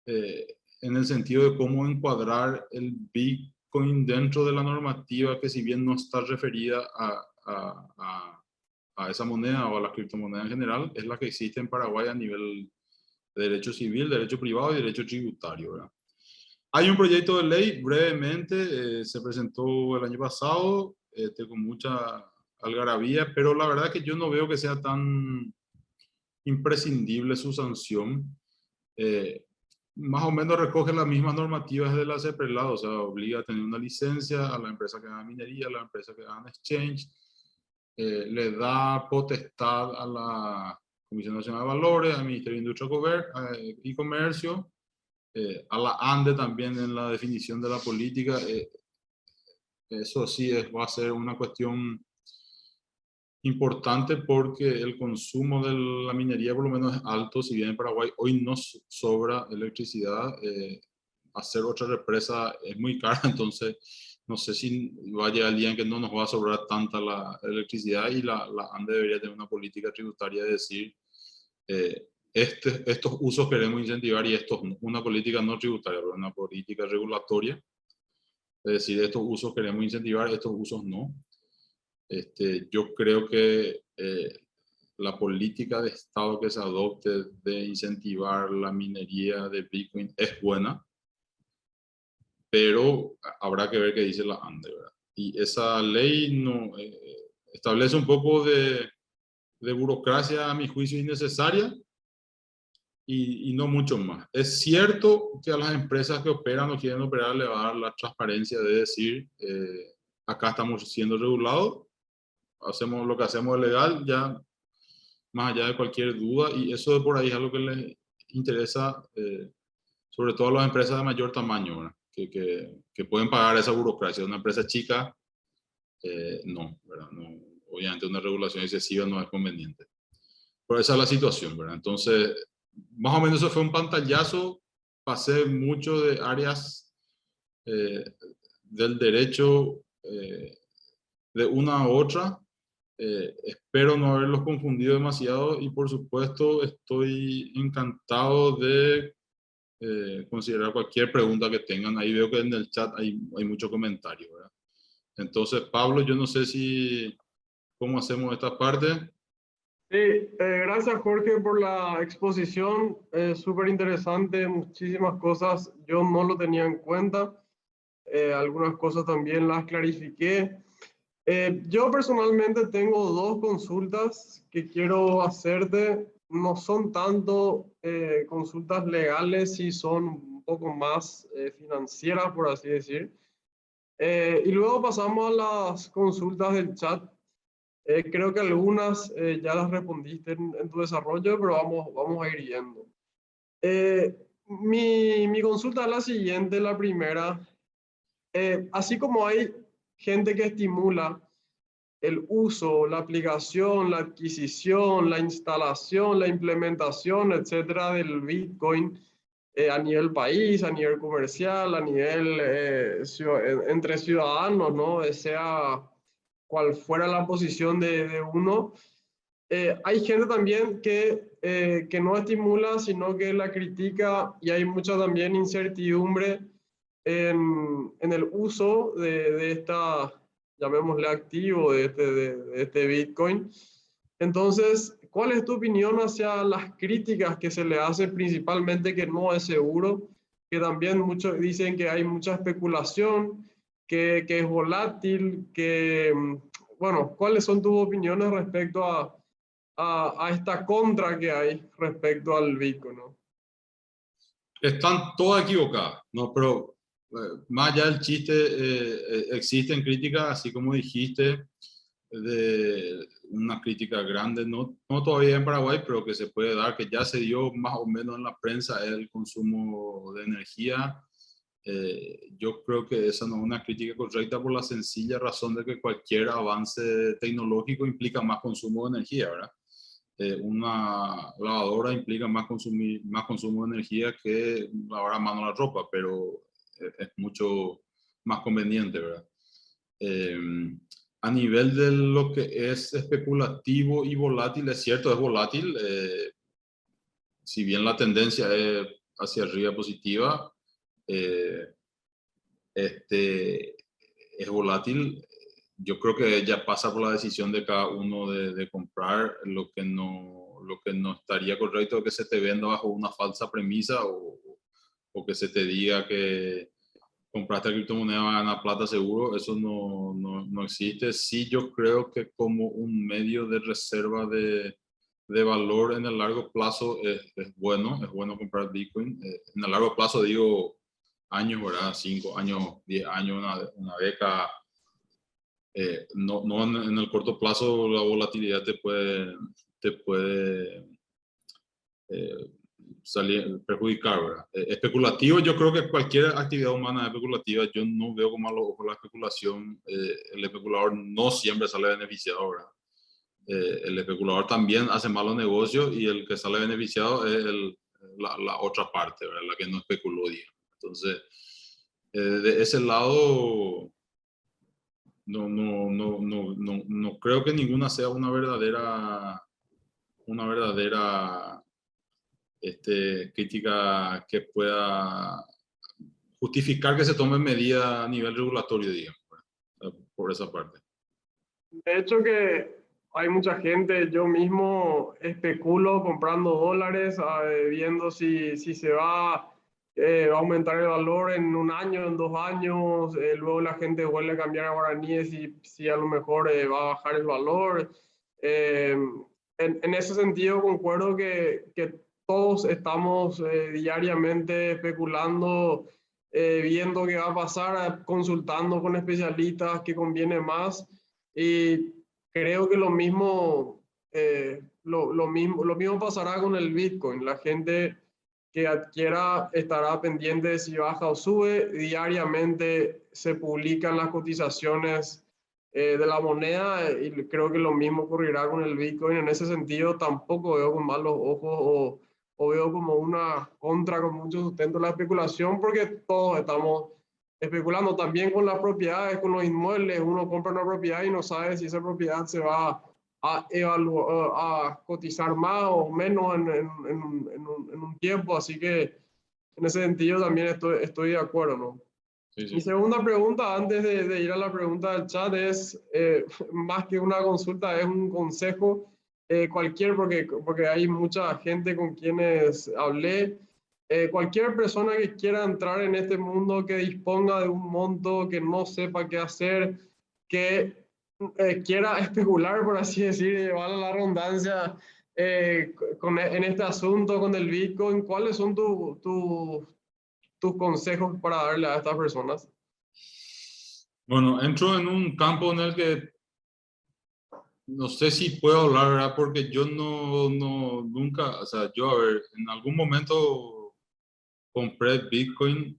en el sentido de cómo encuadrar el Bitcoin dentro de la normativa que, si bien no está referida a esa moneda o a la criptomoneda en general, es la que existe en Paraguay a nivel de derecho civil, derecho privado y derecho tributario, ¿verdad? Hay un proyecto de ley, brevemente, se presentó el año pasado, con mucha algarabía, pero la verdad que yo no veo que sea tan imprescindible su sanción. Más o menos recoge las mismas normativas de la CEPRELAD, o sea, obliga a tener una licencia a la empresa que haga minería, a la empresa que haga exchange, le da potestad a la Comisión Nacional de Valores, al Ministerio de Industria y Comercio, a la ANDE también en la definición de la política. Eso sí va a ser una cuestión importante porque el consumo de la minería por lo menos es alto. Si bien en Paraguay hoy no sobra electricidad, hacer otra represa es muy cara, entonces no sé si va a llegar el día en que no nos va a sobrar tanta la electricidad, y la ANDE debería tener una política tributaria de decir estos usos queremos incentivar y estos no. Una política no tributaria, pero una política regulatoria, es decir, estos usos queremos incentivar, estos usos no. Yo creo que la política de Estado que se adopte de incentivar la minería de Bitcoin es buena, pero habrá que ver qué dice la ANDE, ¿verdad? Y esa ley no, establece un poco de burocracia, a mi juicio, innecesaria, y no mucho más. Es cierto que a las empresas que operan o quieren operar le va a dar la transparencia de decir, acá estamos siendo regulados, hacemos lo que hacemos es legal, ya más allá de cualquier duda, y eso de por ahí es algo que les interesa, sobre todo a las empresas de mayor tamaño, ¿verdad? Que pueden pagar esa burocracia. Una empresa chica, no, ¿verdad? No, obviamente una regulación excesiva no es conveniente. Pero esa es la situación, ¿verdad? Entonces, más o menos eso fue un pantallazo. Pasé mucho de áreas del derecho de una a otra. Espero no haberlos confundido demasiado, y por supuesto estoy encantado de considerar cualquier pregunta que tengan. Ahí veo que en el chat hay mucho comentario, ¿verdad? Entonces, Pablo, yo no sé cómo hacemos esta parte. Sí, gracias Jorge por la exposición, súper interesante, muchísimas cosas yo no lo tenía en cuenta, algunas cosas también las clarifiqué. Yo personalmente tengo dos consultas que quiero hacerte, no son tanto consultas legales, y son un poco más financieras, por así decir. Y luego pasamos a las consultas del chat. Creo que algunas ya las respondiste en tu desarrollo, pero vamos a ir yendo. Mi consulta es la siguiente, la primera. Así como hay gente que estimula el uso, la aplicación, la adquisición, la instalación, la implementación, etcétera, del Bitcoin a nivel país, a nivel comercial, a nivel entre ciudadanos, ¿no? Sea cual fuera la posición de uno. Hay gente también que no estimula, sino que la critica, y hay mucha también incertidumbre en el uso de esta, llamémosle activo, de este Bitcoin. Entonces, ¿cuál es tu opinión hacia las críticas que se le hace principalmente que no es seguro? Que también muchos dicen que hay mucha especulación, que es volátil, bueno, ¿cuáles son tus opiniones respecto a esta contra que hay respecto al Bitcoin, ¿no? Están todas equivocadas, ¿no? Pero más allá del chiste, existen críticas, así como dijiste, de una crítica grande, no todavía en Paraguay, pero que se puede dar, que ya se dio más o menos en la prensa, el consumo de energía. Yo creo que esa no es una crítica correcta por la sencilla razón de que cualquier avance tecnológico implica más consumo de energía, ¿verdad? Una lavadora implica más consumo de energía que lavar a mano la ropa, pero es mucho más conveniente, ¿verdad? A nivel de lo que es especulativo y volátil, es cierto, es volátil. Si bien la tendencia es hacia arriba positiva, es volátil. Yo creo que ya pasa por la decisión de cada uno de comprar. Lo que no estaría correcto es que se te venda bajo una falsa premisa o que se te diga que compraste criptomoneda va a ganar plata seguro. Eso no existe. Sí, yo creo que como un medio de reserva de valor en el largo plazo es bueno comprar Bitcoin. En el largo plazo digo años, ¿verdad? 5 años, 10 años, una década. No en el corto plazo la volatilidad te puede perjudicar, ¿verdad? Especulativo, yo creo que cualquier actividad humana es especulativa. Yo no veo con malos ojos la especulación. El especulador no siempre sale beneficiado, ¿verdad? El especulador también hace malos negocios y el que sale beneficiado es la otra parte, ¿verdad? La que no especuló, digamos. Entonces, de ese lado, no creo que ninguna sea una verdadera crítica que pueda justificar que se tomen medidas a nivel regulatorio, digamos, por esa parte. De hecho que hay mucha gente, yo mismo especulo comprando dólares, viendo si se va a aumentar el valor en un año, en 2 años, luego la gente vuelve a cambiar a guaraníes y si a lo mejor va a bajar el valor. Eh, en ese sentido concuerdo que todos estamos diariamente especulando, viendo qué va a pasar, consultando con especialistas qué conviene más. Y creo que lo mismo pasará con el Bitcoin. La gente que adquiera estará pendiente de si baja o sube. Diariamente se publican las cotizaciones de la moneda y creo que lo mismo ocurrirá con el Bitcoin. En ese sentido, tampoco veo con malos ojos o veo como una contra con mucho sustento la especulación porque todos estamos especulando también con las propiedades, con los inmuebles. Uno compra una propiedad y no sabe si esa propiedad se va a cotizar más o menos en un tiempo. Así que en ese sentido también estoy de acuerdo, ¿no? Sí, sí. Mi segunda pregunta, antes de ir a la pregunta del chat, es más que una consulta, es un consejo. Porque hay mucha gente con quienes hablé. Cualquier persona que quiera entrar en este mundo, que disponga de un monto, que no sepa qué hacer, que quiera especular, por así decir, vale la redundancia, en este asunto con el Bitcoin, ¿cuáles son tus consejos para darle a estas personas? Bueno, entro en un campo en el que no sé si puedo hablar, ¿verdad? Porque yo nunca, o sea, yo, a ver, en algún momento compré Bitcoin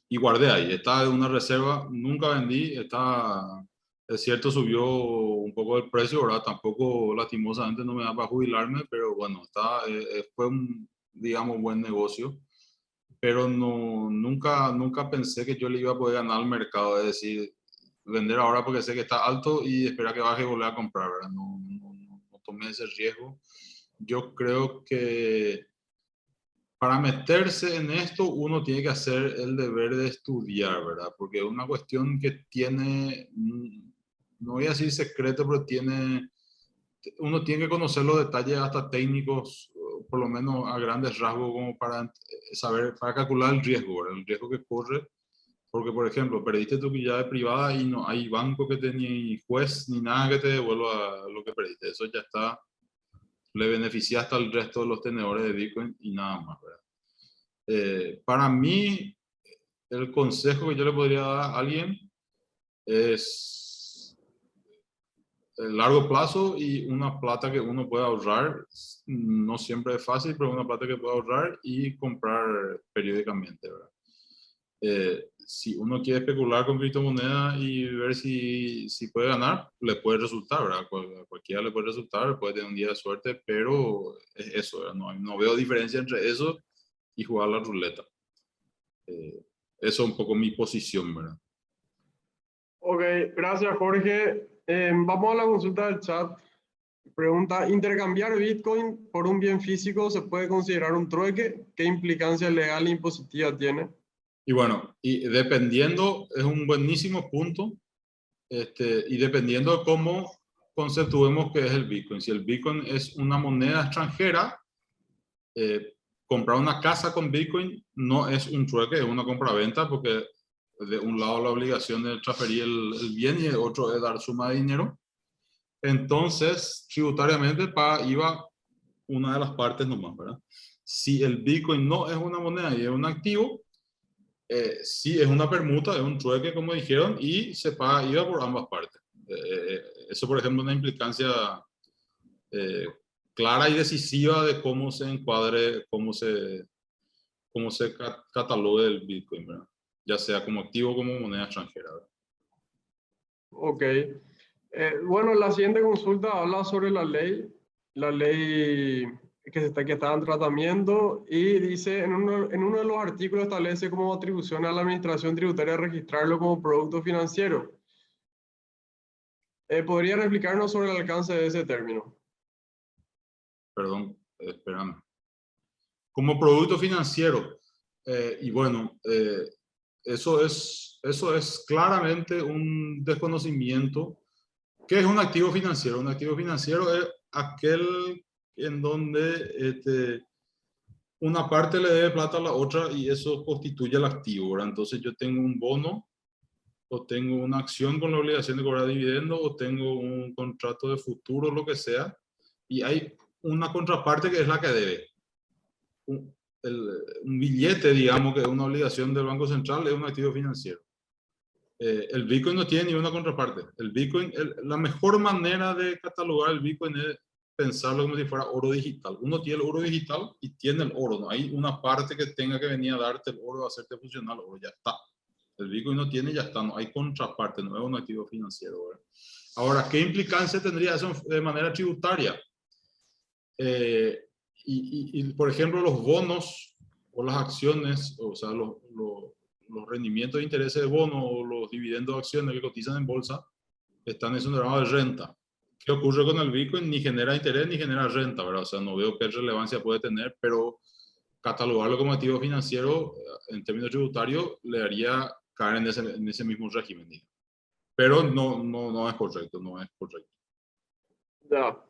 y guardé ahí. Estaba en una reserva, nunca vendí, es cierto, subió un poco el precio, ¿verdad? Tampoco, lastimosamente, no me da para jubilarme, pero bueno, fue un, digamos, buen negocio. Pero nunca pensé que yo le iba a poder ganar al mercado, es decir, vender ahora porque sé que está alto y esperar que baje y volver a comprar, ¿verdad? No tomé ese riesgo. Yo creo que para meterse en esto uno tiene que hacer el deber de estudiar, ¿verdad? Porque es una cuestión que tiene, no voy a decir secreto, pero uno tiene que conocer los detalles hasta técnicos, por lo menos a grandes rasgos, como para saber, para calcular el riesgo, ¿verdad? El riesgo que corre. Porque, por ejemplo, perdiste tu llave privada y no hay banco que te, ni juez, ni nada que te devuelva lo que perdiste. Eso ya está, le beneficiaste al resto de los tenedores de Bitcoin y nada más, ¿verdad? Para mí, el consejo que yo le podría dar a alguien es el largo plazo y una plata que uno puede ahorrar. No siempre es fácil, pero una plata que puede ahorrar y comprar periódicamente, ¿verdad? Si uno quiere especular con criptomonedas y ver si puede ganar, le puede resultar, ¿verdad? A cualquiera le puede resultar, puede tener un día de suerte, pero es eso, ¿verdad? No veo diferencia entre eso y jugar la ruleta. Eso es un poco mi posición, ¿verdad? Ok, gracias Jorge. Vamos a la consulta del chat. Pregunta, ¿intercambiar Bitcoin por un bien físico se puede considerar un trueque? ¿Qué implicancia legal e impositiva tiene? Y bueno, y dependiendo, es un buenísimo punto, y dependiendo de cómo conceptuemos qué es el Bitcoin. Si el Bitcoin es una moneda extranjera, comprar una casa con Bitcoin no es un trueque, es una compra-venta, porque de un lado la obligación de transferir el bien y de otro es dar suma de dinero. Entonces, tributariamente paga IVA una de las partes nomás, ¿verdad? Si el Bitcoin no es una moneda y es un activo, sí es una permuta, es un trueque, como dijeron, y se paga IVA por ambas partes. Eso, por ejemplo, es una implicancia eh, clara y decisiva de cómo se encuadre, cómo se catalogue el Bitcoin, ¿verdad? Ya sea como activo o como moneda extranjera, ¿verdad? Ok. Bueno, la siguiente consulta habla sobre la ley que está en tratamiento y dice, en uno de los artículos establece como atribución a la administración tributaria registrarlo como producto financiero. ¿Podría explicarnos sobre el alcance de ese término? Perdón, espérame. Como producto financiero, y bueno, eso es claramente un desconocimiento. ¿Qué es un activo financiero? Un activo financiero es aquel en donde una parte le debe plata a la otra y eso constituye el activo, ¿verdad? Entonces yo tengo un bono o tengo una acción con la obligación de cobrar dividendo o tengo un contrato de futuro, lo que sea, y hay una contraparte que es la que debe. Un, un billete, digamos, que es una obligación del Banco Central, es un activo financiero. El Bitcoin no tiene ninguna contraparte. El Bitcoin, la mejor manera de catalogar el Bitcoin es pensarlo como si fuera oro digital. Uno tiene el oro digital y tiene el oro. No hay una parte que tenga que venir a darte el oro, a hacerte funcionar el oro. Ya está. El Bitcoin no tiene, ya está. No hay contraparte. No es un activo financiero, ¿verdad? Ahora, ¿qué implicancia tendría eso de manera tributaria? Por ejemplo, los bonos o las acciones, o sea, los rendimientos de interés de bono o los dividendos de acciones que cotizan en bolsa están exonerados de renta. ¿Qué ocurre con el Bitcoin? Ni genera interés ni genera renta, ¿verdad? O sea, no veo qué relevancia puede tener, pero catalogarlo como activo financiero en términos tributarios le haría caer en ese mismo régimen, digamos. Pero no es correcto, no es correcto. Ya.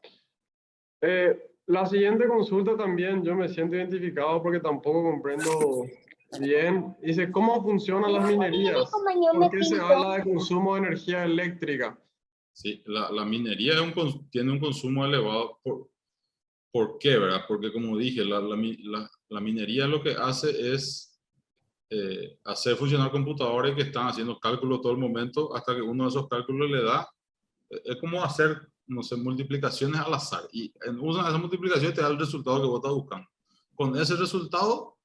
La siguiente consulta también, yo me siento identificado porque tampoco comprendo bien. Dice, ¿cómo funcionan las minerías? ¿Por qué se habla de consumo de energía eléctrica? Sí, la minería tiene un consumo elevado. ¿Por qué, verdad? Porque como dije, la minería lo que hace es hacer funcionar computadores que están haciendo cálculos todo el momento hasta que uno de esos cálculos le da. Es como hacer no sé, multiplicaciones al azar. Y en una de esas multiplicaciones te da el resultado que vos estás buscando. Con ese resultado,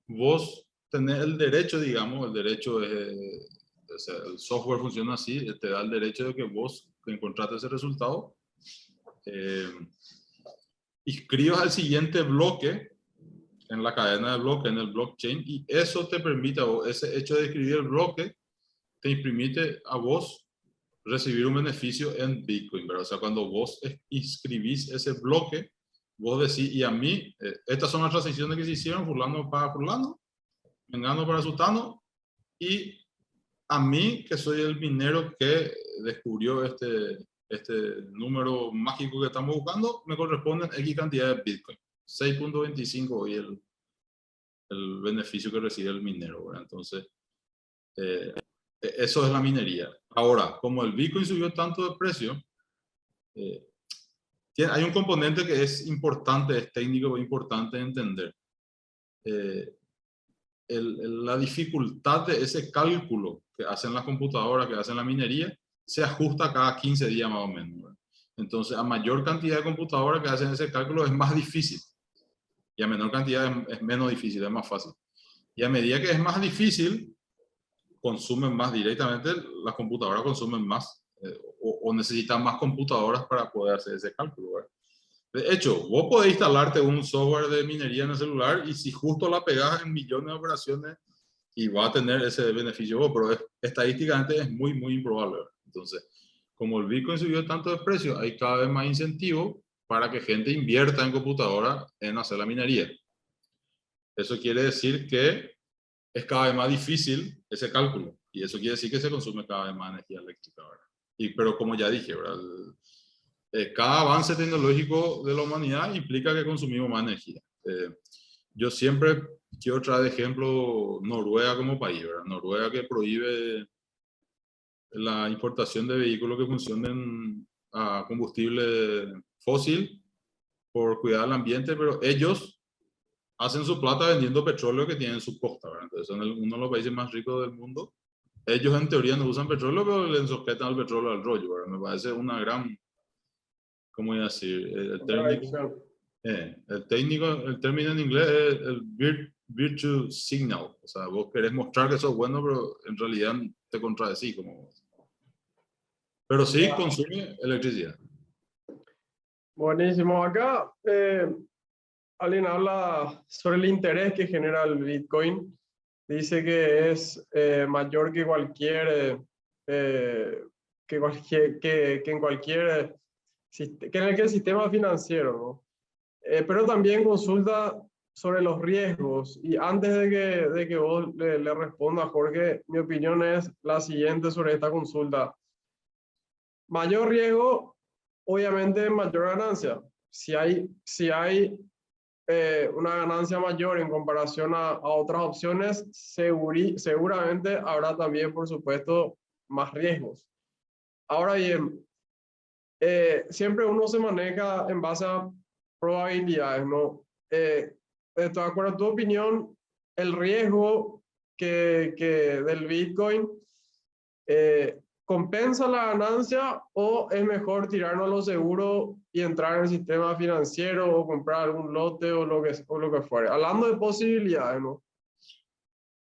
vos tenés el derecho, digamos, el derecho es, o sea, el software funciona así, te da el derecho de que vos encontraste ese resultado, inscribas al siguiente bloque en la cadena de bloques, en el blockchain, y eso te permite a vos, ese hecho de escribir el bloque, te permite a vos recibir un beneficio en Bitcoin, ¿verdad? O sea, cuando vos inscribís ese bloque, vos decís, y a mí, estas son las transacciones que se hicieron, fulano para fulano, mengano para sutano, y a mí, que soy el minero que descubrió este número mágico que estamos buscando, me corresponden X cantidad de Bitcoin. 6.25 hoy el beneficio que recibe el minero, ¿verdad? Entonces, eso es la minería. Ahora, como el Bitcoin subió tanto de precio, hay un componente que es importante, es técnico, importante de entender. La dificultad de ese cálculo que hacen las computadoras, que hacen la minería, se ajusta cada 15 días más o menos, ¿verdad? Entonces, a mayor cantidad de computadoras que hacen ese cálculo es más difícil. Y a menor cantidad es menos difícil, es más fácil. Y a medida que es más difícil, consumen más directamente, las computadoras consumen más o necesitan más computadoras para poder hacer ese cálculo, ¿verdad? De hecho, vos podés instalarte un software de minería en el celular y si justo la pegás en millones de operaciones y va a tener ese beneficio vos, pero estadísticamente es muy, muy improbable, ¿verdad? Entonces, como el Bitcoin subió tanto de precio, hay cada vez más incentivo para que gente invierta en computadora en hacer la minería. Eso quiere decir que es cada vez más difícil ese cálculo y eso quiere decir que se consume cada vez más energía eléctrica, ¿verdad? Pero como ya dije, ¿verdad? Cada avance tecnológico de la humanidad implica que consumimos más energía. Yo siempre quiero traer de ejemplo Noruega como país, ¿verdad? Noruega que prohíbe la importación de vehículos que funcionen a combustible fósil por cuidar al ambiente, pero ellos hacen su plata vendiendo petróleo que tienen en su costa, ¿verdad? Entonces son uno de los países más ricos del mundo. Ellos en teoría no usan petróleo, pero le sujetan al petróleo al rollo, ¿verdad? Me parece una gran, ¿cómo voy a decir? El término en inglés es el virtue signal. O sea, vos querés mostrar que sos bueno, pero en realidad te contradecís. Pero sí consume electricidad. Buenísimo. Acá alguien habla sobre el interés que genera el Bitcoin. Dice que es mayor que en cualquier que en el sistema financiero, ¿no? Pero también consulta sobre los riesgos. Y antes de que vos le respondas, Jorge, mi opinión es la siguiente sobre esta consulta. Mayor riesgo, obviamente mayor ganancia. Si hay una ganancia mayor en comparación a otras opciones, seguramente habrá también, por supuesto, más riesgos. Ahora bien, siempre uno se maneja en base a probabilidades, ¿no? De acuerdo a tu opinión, el riesgo del Bitcoin ¿compensa la ganancia o es mejor tirarnos a lo seguro y entrar en el sistema financiero o comprar algún lote o lo que fuere? Hablando de posibilidades, ¿no?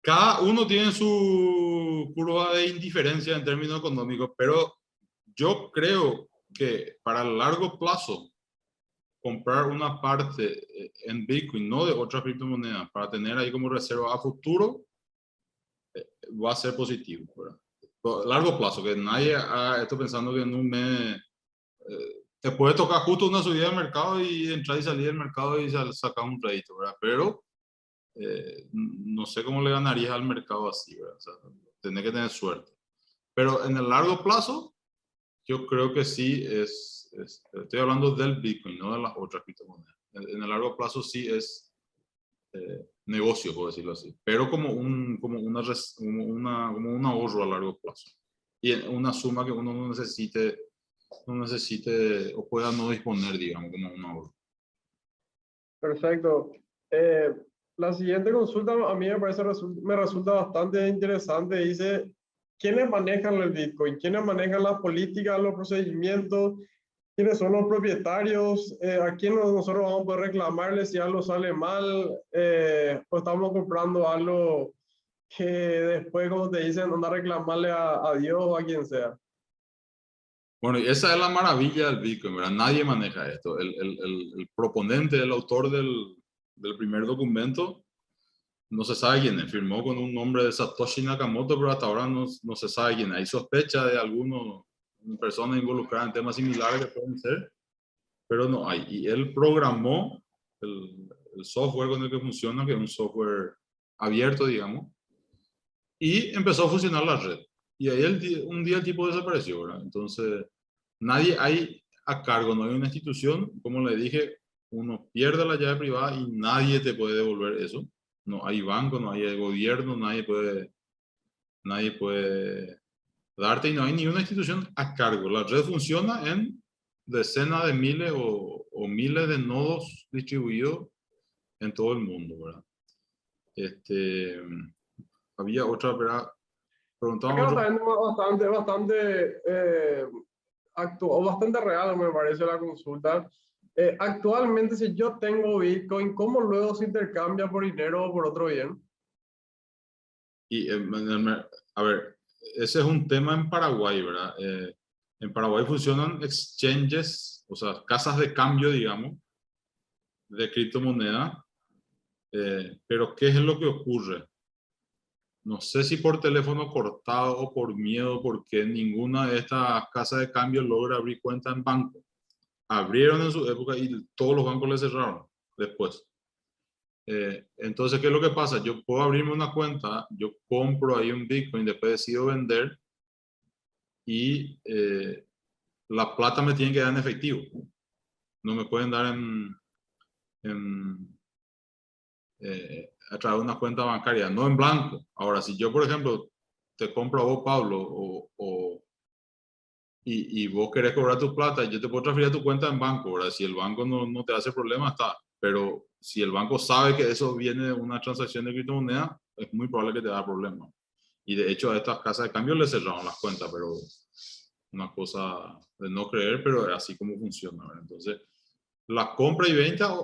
Cada uno tiene su curva de indiferencia en términos económicos, pero yo creo que para el largo plazo, comprar una parte en Bitcoin, no de otras criptomonedas, para tener ahí como reserva a futuro, va a ser positivo, ¿verdad? A largo plazo, que nadie esté pensando que en un mes te puede tocar justo una subida del mercado y entrar y salir del mercado y sacar un rédito, ¿verdad? Pero no sé cómo le ganarías al mercado así, ¿verdad? O sea, tenés que tener suerte. Pero en el largo plazo, yo creo que sí estoy hablando del Bitcoin, no de las otras criptomonedas. En el largo plazo sí es negocio, por decirlo así, pero como un ahorro a largo plazo. Y una suma que uno no necesite o pueda no disponer, digamos, como un ahorro. Perfecto. La siguiente consulta a mí me resulta bastante interesante. Dice, ¿quiénes manejan el Bitcoin? ¿Quiénes manejan las políticas, los procedimientos quiénes son los propietarios, a quién nosotros vamos a poder reclamarle si algo sale mal, o estamos comprando algo que después, como te dicen, anda a reclamarle a Dios o a quien sea. Bueno, y esa es la maravilla del Bitcoin, ¿verdad? Nadie maneja esto. El proponente, el autor del primer documento, no se sabe quién es. Firmó con un nombre de Satoshi Nakamoto, pero hasta ahora no se sabe quién es. Hay sospecha de algunas personas involucradas en temas similares que pueden ser, pero no hay. Y él programó el software con el que funciona, que es un software abierto, digamos, y empezó a funcionar la red. Y ahí un día el tipo desapareció, ¿verdad? Entonces, nadie hay a cargo, no hay una institución, como le dije, uno pierde la llave privada y nadie te puede devolver eso. No hay banco, no hay gobierno, nadie puede darte y no hay ni una institución a cargo. La red funciona en decenas de miles o miles de nodos distribuidos en todo el mundo, ¿verdad? Había otra, ¿verdad? Acá Preguntábamos está otro. viendo bastante real, me parece la consulta. Actualmente, si yo tengo Bitcoin, ¿cómo luego se intercambia por dinero o por otro bien? Y, a ver, ese es un tema en Paraguay, ¿verdad? En Paraguay funcionan exchanges, o sea, casas de cambio, digamos, de criptomoneda. Pero ¿qué es lo que ocurre? No sé si por teléfono cortado o por miedo, porque ninguna de estas casas de cambio logra abrir cuenta en banco. Abrieron en su época y todos los bancos le cerraron después. Entonces, ¿qué es lo que pasa? Yo puedo abrirme una cuenta, yo compro ahí un Bitcoin, después decido vender y la plata me tienen que dar en efectivo. No me pueden dar a través de una cuenta bancaria, no en blanco. Ahora, si yo, por ejemplo, te compro a vos, Pablo, y vos querés cobrar tu plata, yo te puedo transferir a tu cuenta en banco, ¿verdad? Si el banco no te hace problema, está. Pero si el banco sabe que eso viene de una transacción de criptomoneda, es muy probable que te da problemas. Y de hecho a estas casas de cambio les cerraron las cuentas, pero una cosa de no creer, pero es así como funciona, ¿verdad? Entonces, la compra y venta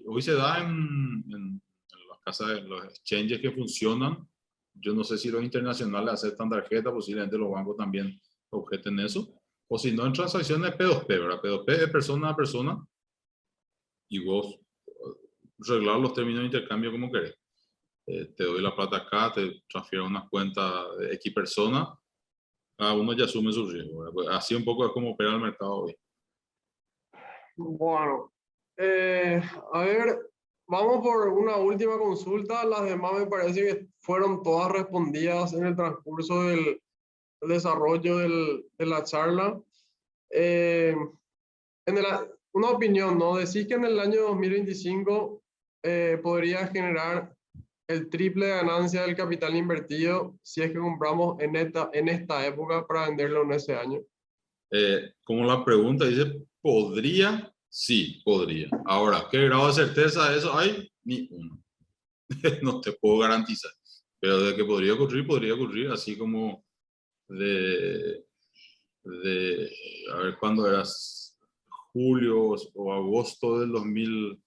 hoy se da en las casas, de los exchanges que funcionan. Yo no sé si los internacionales aceptan tarjeta, posiblemente los bancos también objeten eso. O si no, en transacciones P2P, ¿verdad? P2P es persona a persona y vos arreglar los términos de intercambio como querés. Te doy la plata acá, te transfiero a una cuenta de X persona, cada uno ya asume su riesgo, ¿verdad? Pues así un poco es como opera el mercado hoy. Bueno, a ver, vamos por una última consulta. Las demás me parece que fueron todas respondidas en el transcurso del desarrollo de la charla. Eh, una opinión, ¿no? Decís que en el año 2025 podría generar el triple de ganancia del capital invertido si es que compramos en esta época para venderlo en ese año. Como la pregunta dice, ¿podría? Sí, podría. Ahora, ¿qué grado de certeza de eso hay? Ni uno. No te puedo garantizar. Pero de que podría ocurrir, así como a ver, ¿cuándo eras? Julio o agosto del 2000,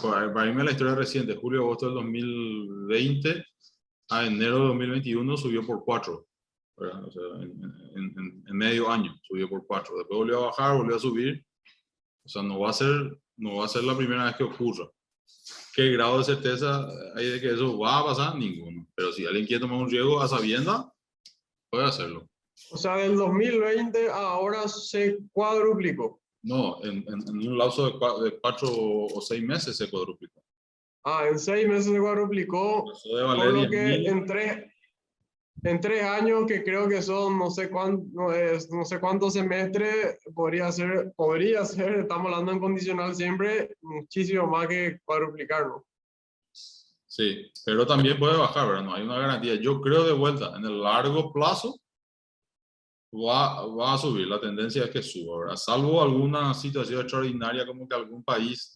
para irme a la historia reciente, julio, agosto del 2020 a enero de 2021 subió por 4, ¿verdad? O sea, en medio año subió por 4. Después volvió a bajar, volvió a subir. O sea, no va a ser la primera vez que ocurra. ¿Qué grado de certeza hay de que eso va a pasar? Ninguno. Pero si alguien quiere tomar un riesgo a sabienda, puede hacerlo. O sea, del 2020 a ahora se cuadruplicó. No, en un lapso de 4 o 6 meses se cuadruplicó. Ah, en 6 meses se cuadruplicó, Pasó de por valer lo 10 que mil. en 3 años, que creo que son no sé cuántos semestres, podría ser, estamos hablando en condicional siempre, muchísimo más que cuadruplicarlo. Sí, pero también puede bajar, ¿verdad? No hay una garantía. Yo creo de vuelta, en el largo plazo va a subir. La tendencia es que suba, ¿verdad? Salvo alguna situación extraordinaria como que algún país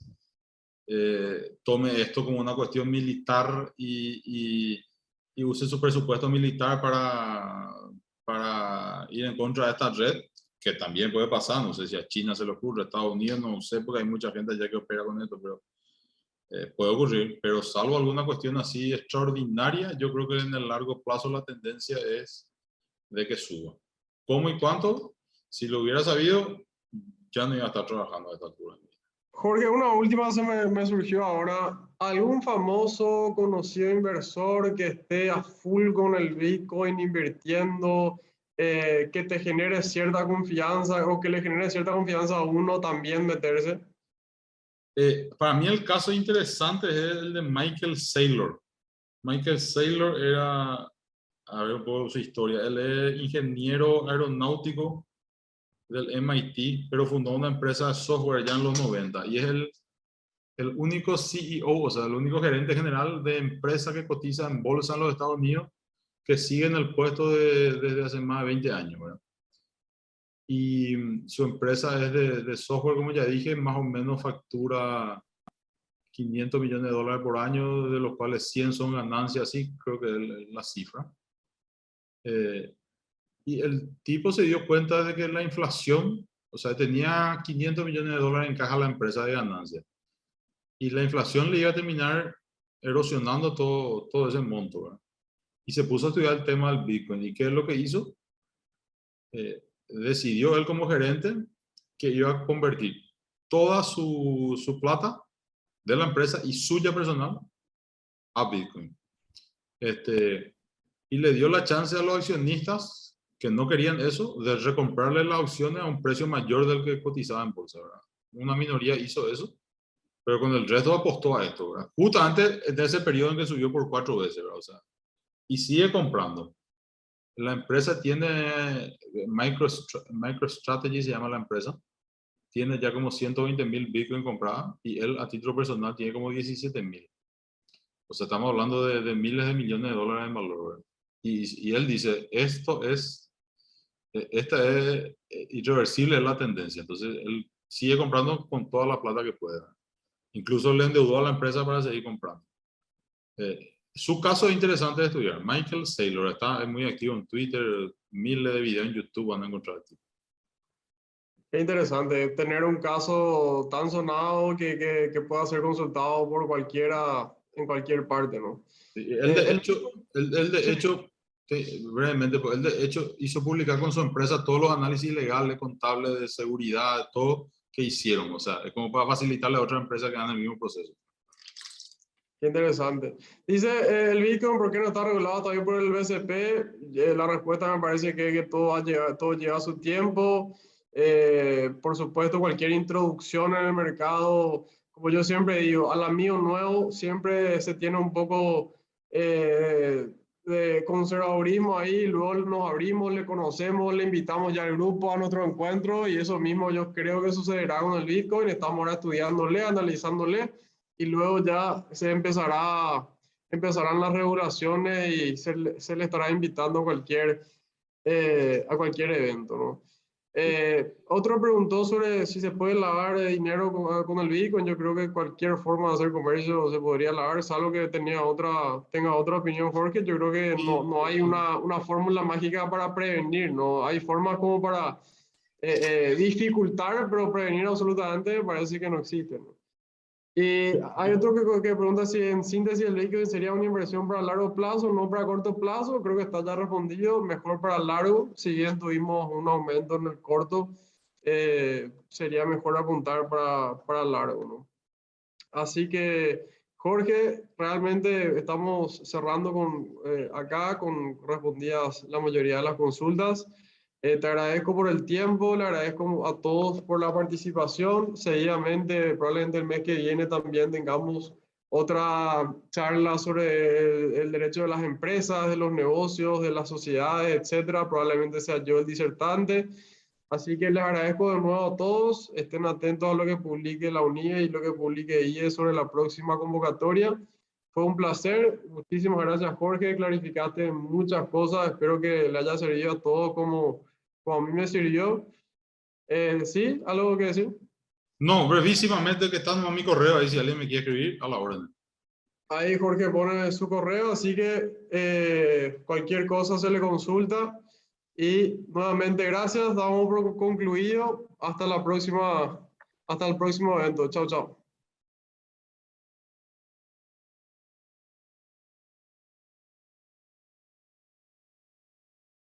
tome esto como una cuestión militar y use su presupuesto militar para ir en contra de esta red, que también puede pasar, no sé si a China se le ocurre, a Estados Unidos, no sé, porque hay mucha gente allá que opera con esto, pero puede ocurrir. Pero salvo alguna cuestión así extraordinaria, yo creo que en el largo plazo la tendencia es de que suba. ¿Cómo y cuánto? Si lo hubiera sabido, ya no iba a estar trabajando a esta altura. Jorge, una última me surgió ahora. ¿Algún famoso conocido inversor que esté a full con el Bitcoin invirtiendo, que te genere cierta confianza o que le genere cierta confianza a uno también meterse? Para mí el caso interesante es el de Michael Saylor. Michael Saylor era, a ver un poco su historia, él es ingeniero aeronáutico del MIT, pero fundó una empresa de software ya en los 90 y es el único CEO, o sea, el único gerente general de empresa que cotiza en bolsa en los Estados Unidos que sigue en el puesto desde hace más de 20 años, ¿verdad? Y su empresa es de software, como ya dije, más o menos factura $500 millones por año, de los cuales 100 son ganancias, sí, creo que es la cifra. Y el tipo se dio cuenta de que la inflación, o sea, tenía $500 millones en caja la empresa de ganancias. Y la inflación le iba a terminar erosionando todo ese monto, ¿verdad? Y se puso a estudiar el tema del Bitcoin. ¿Y qué es lo que hizo? Decidió él como gerente que iba a convertir toda su plata de la empresa y suya personal a Bitcoin. Y le dio la chance a los accionistas que no querían eso de recomprarle las acciones a un precio mayor del que cotizaba en bolsa, ¿verdad? Una minoría hizo eso, pero con el resto apostó a esto, ¿verdad? Justamente en ese periodo en que subió por 4 veces, ¿verdad? O sea, y sigue comprando. La empresa tiene, MicroStrategy se llama la empresa, tiene ya como 120,000 Bitcoin compradas y él a título personal tiene como 17,000. O sea, estamos hablando de miles de millones de dólares en valor, ¿verdad? Y él dice, esta es irreversible la tendencia. Entonces, él sigue comprando con toda la plata que pueda. Incluso le endeudó a la empresa para seguir comprando. Su caso es interesante de estudiar. Michael Saylor es muy activo en Twitter, miles de videos en YouTube van a encontrar aquí. Qué interesante tener un caso tan sonado que pueda ser consultado por cualquiera en cualquier parte, ¿no? Él de hecho, brevemente, él de hecho hizo publicar con su empresa todos los análisis legales, contables, de seguridad, todo que hicieron. O sea, es como para facilitarle a otra empresa que hagan el mismo proceso. Qué interesante. Dice el Bitcoin, ¿por qué no está regulado todavía por el BCP? La respuesta me parece que todo lleva su tiempo. Por supuesto, cualquier introducción en el mercado, como yo siempre digo, al amigo nuevo siempre se tiene un poco de conservadurismo ahí, luego nos abrimos, le conocemos, le invitamos ya al grupo a nuestro encuentro y eso mismo yo creo que sucederá con el Bitcoin. Estamos ahora estudiándole, analizándole y luego ya empezarán las regulaciones y se le estará invitando a cualquier evento, ¿no? Otro preguntó sobre si se puede lavar dinero con el Bitcoin. Yo creo que cualquier forma de hacer comercio se podría lavar, salvo que tenga otra opinión, Jorge. Yo creo que no hay una fórmula mágica para prevenir, ¿no? Hay formas como para dificultar, pero prevenir absolutamente me parece que no existe, ¿no? Y hay otro que pregunta si en síntesis el Bitcoin sería una inversión para largo plazo, no para corto plazo. Creo que está ya respondido, mejor para largo. Si bien tuvimos un aumento en el corto, sería mejor apuntar para largo, ¿no? Así que, Jorge, realmente estamos cerrando acá con respondidas la mayoría de las consultas. Te agradezco por el tiempo, le agradezco a todos por la participación. Seguidamente, probablemente el mes que viene también tengamos otra charla sobre el derecho de las empresas, de los negocios, de las sociedades, etcétera. Probablemente sea yo el disertante. Así que les agradezco de nuevo a todos. Estén atentos a lo que publique la UNIE y lo que publique IE sobre la próxima convocatoria. Fue un placer. Muchísimas gracias, Jorge. Clarificaste muchas cosas. Espero que le haya servido a todos como a mí me sirvió. ¿Sí? ¿Algo que decir? No, brevísimamente, que está en mi correo ahí si alguien me quiere escribir, a la orden. Ahí Jorge pone su correo, así que cualquier cosa se le consulta. Y nuevamente gracias, damos por concluido. Hasta el próximo evento. Chao, chao.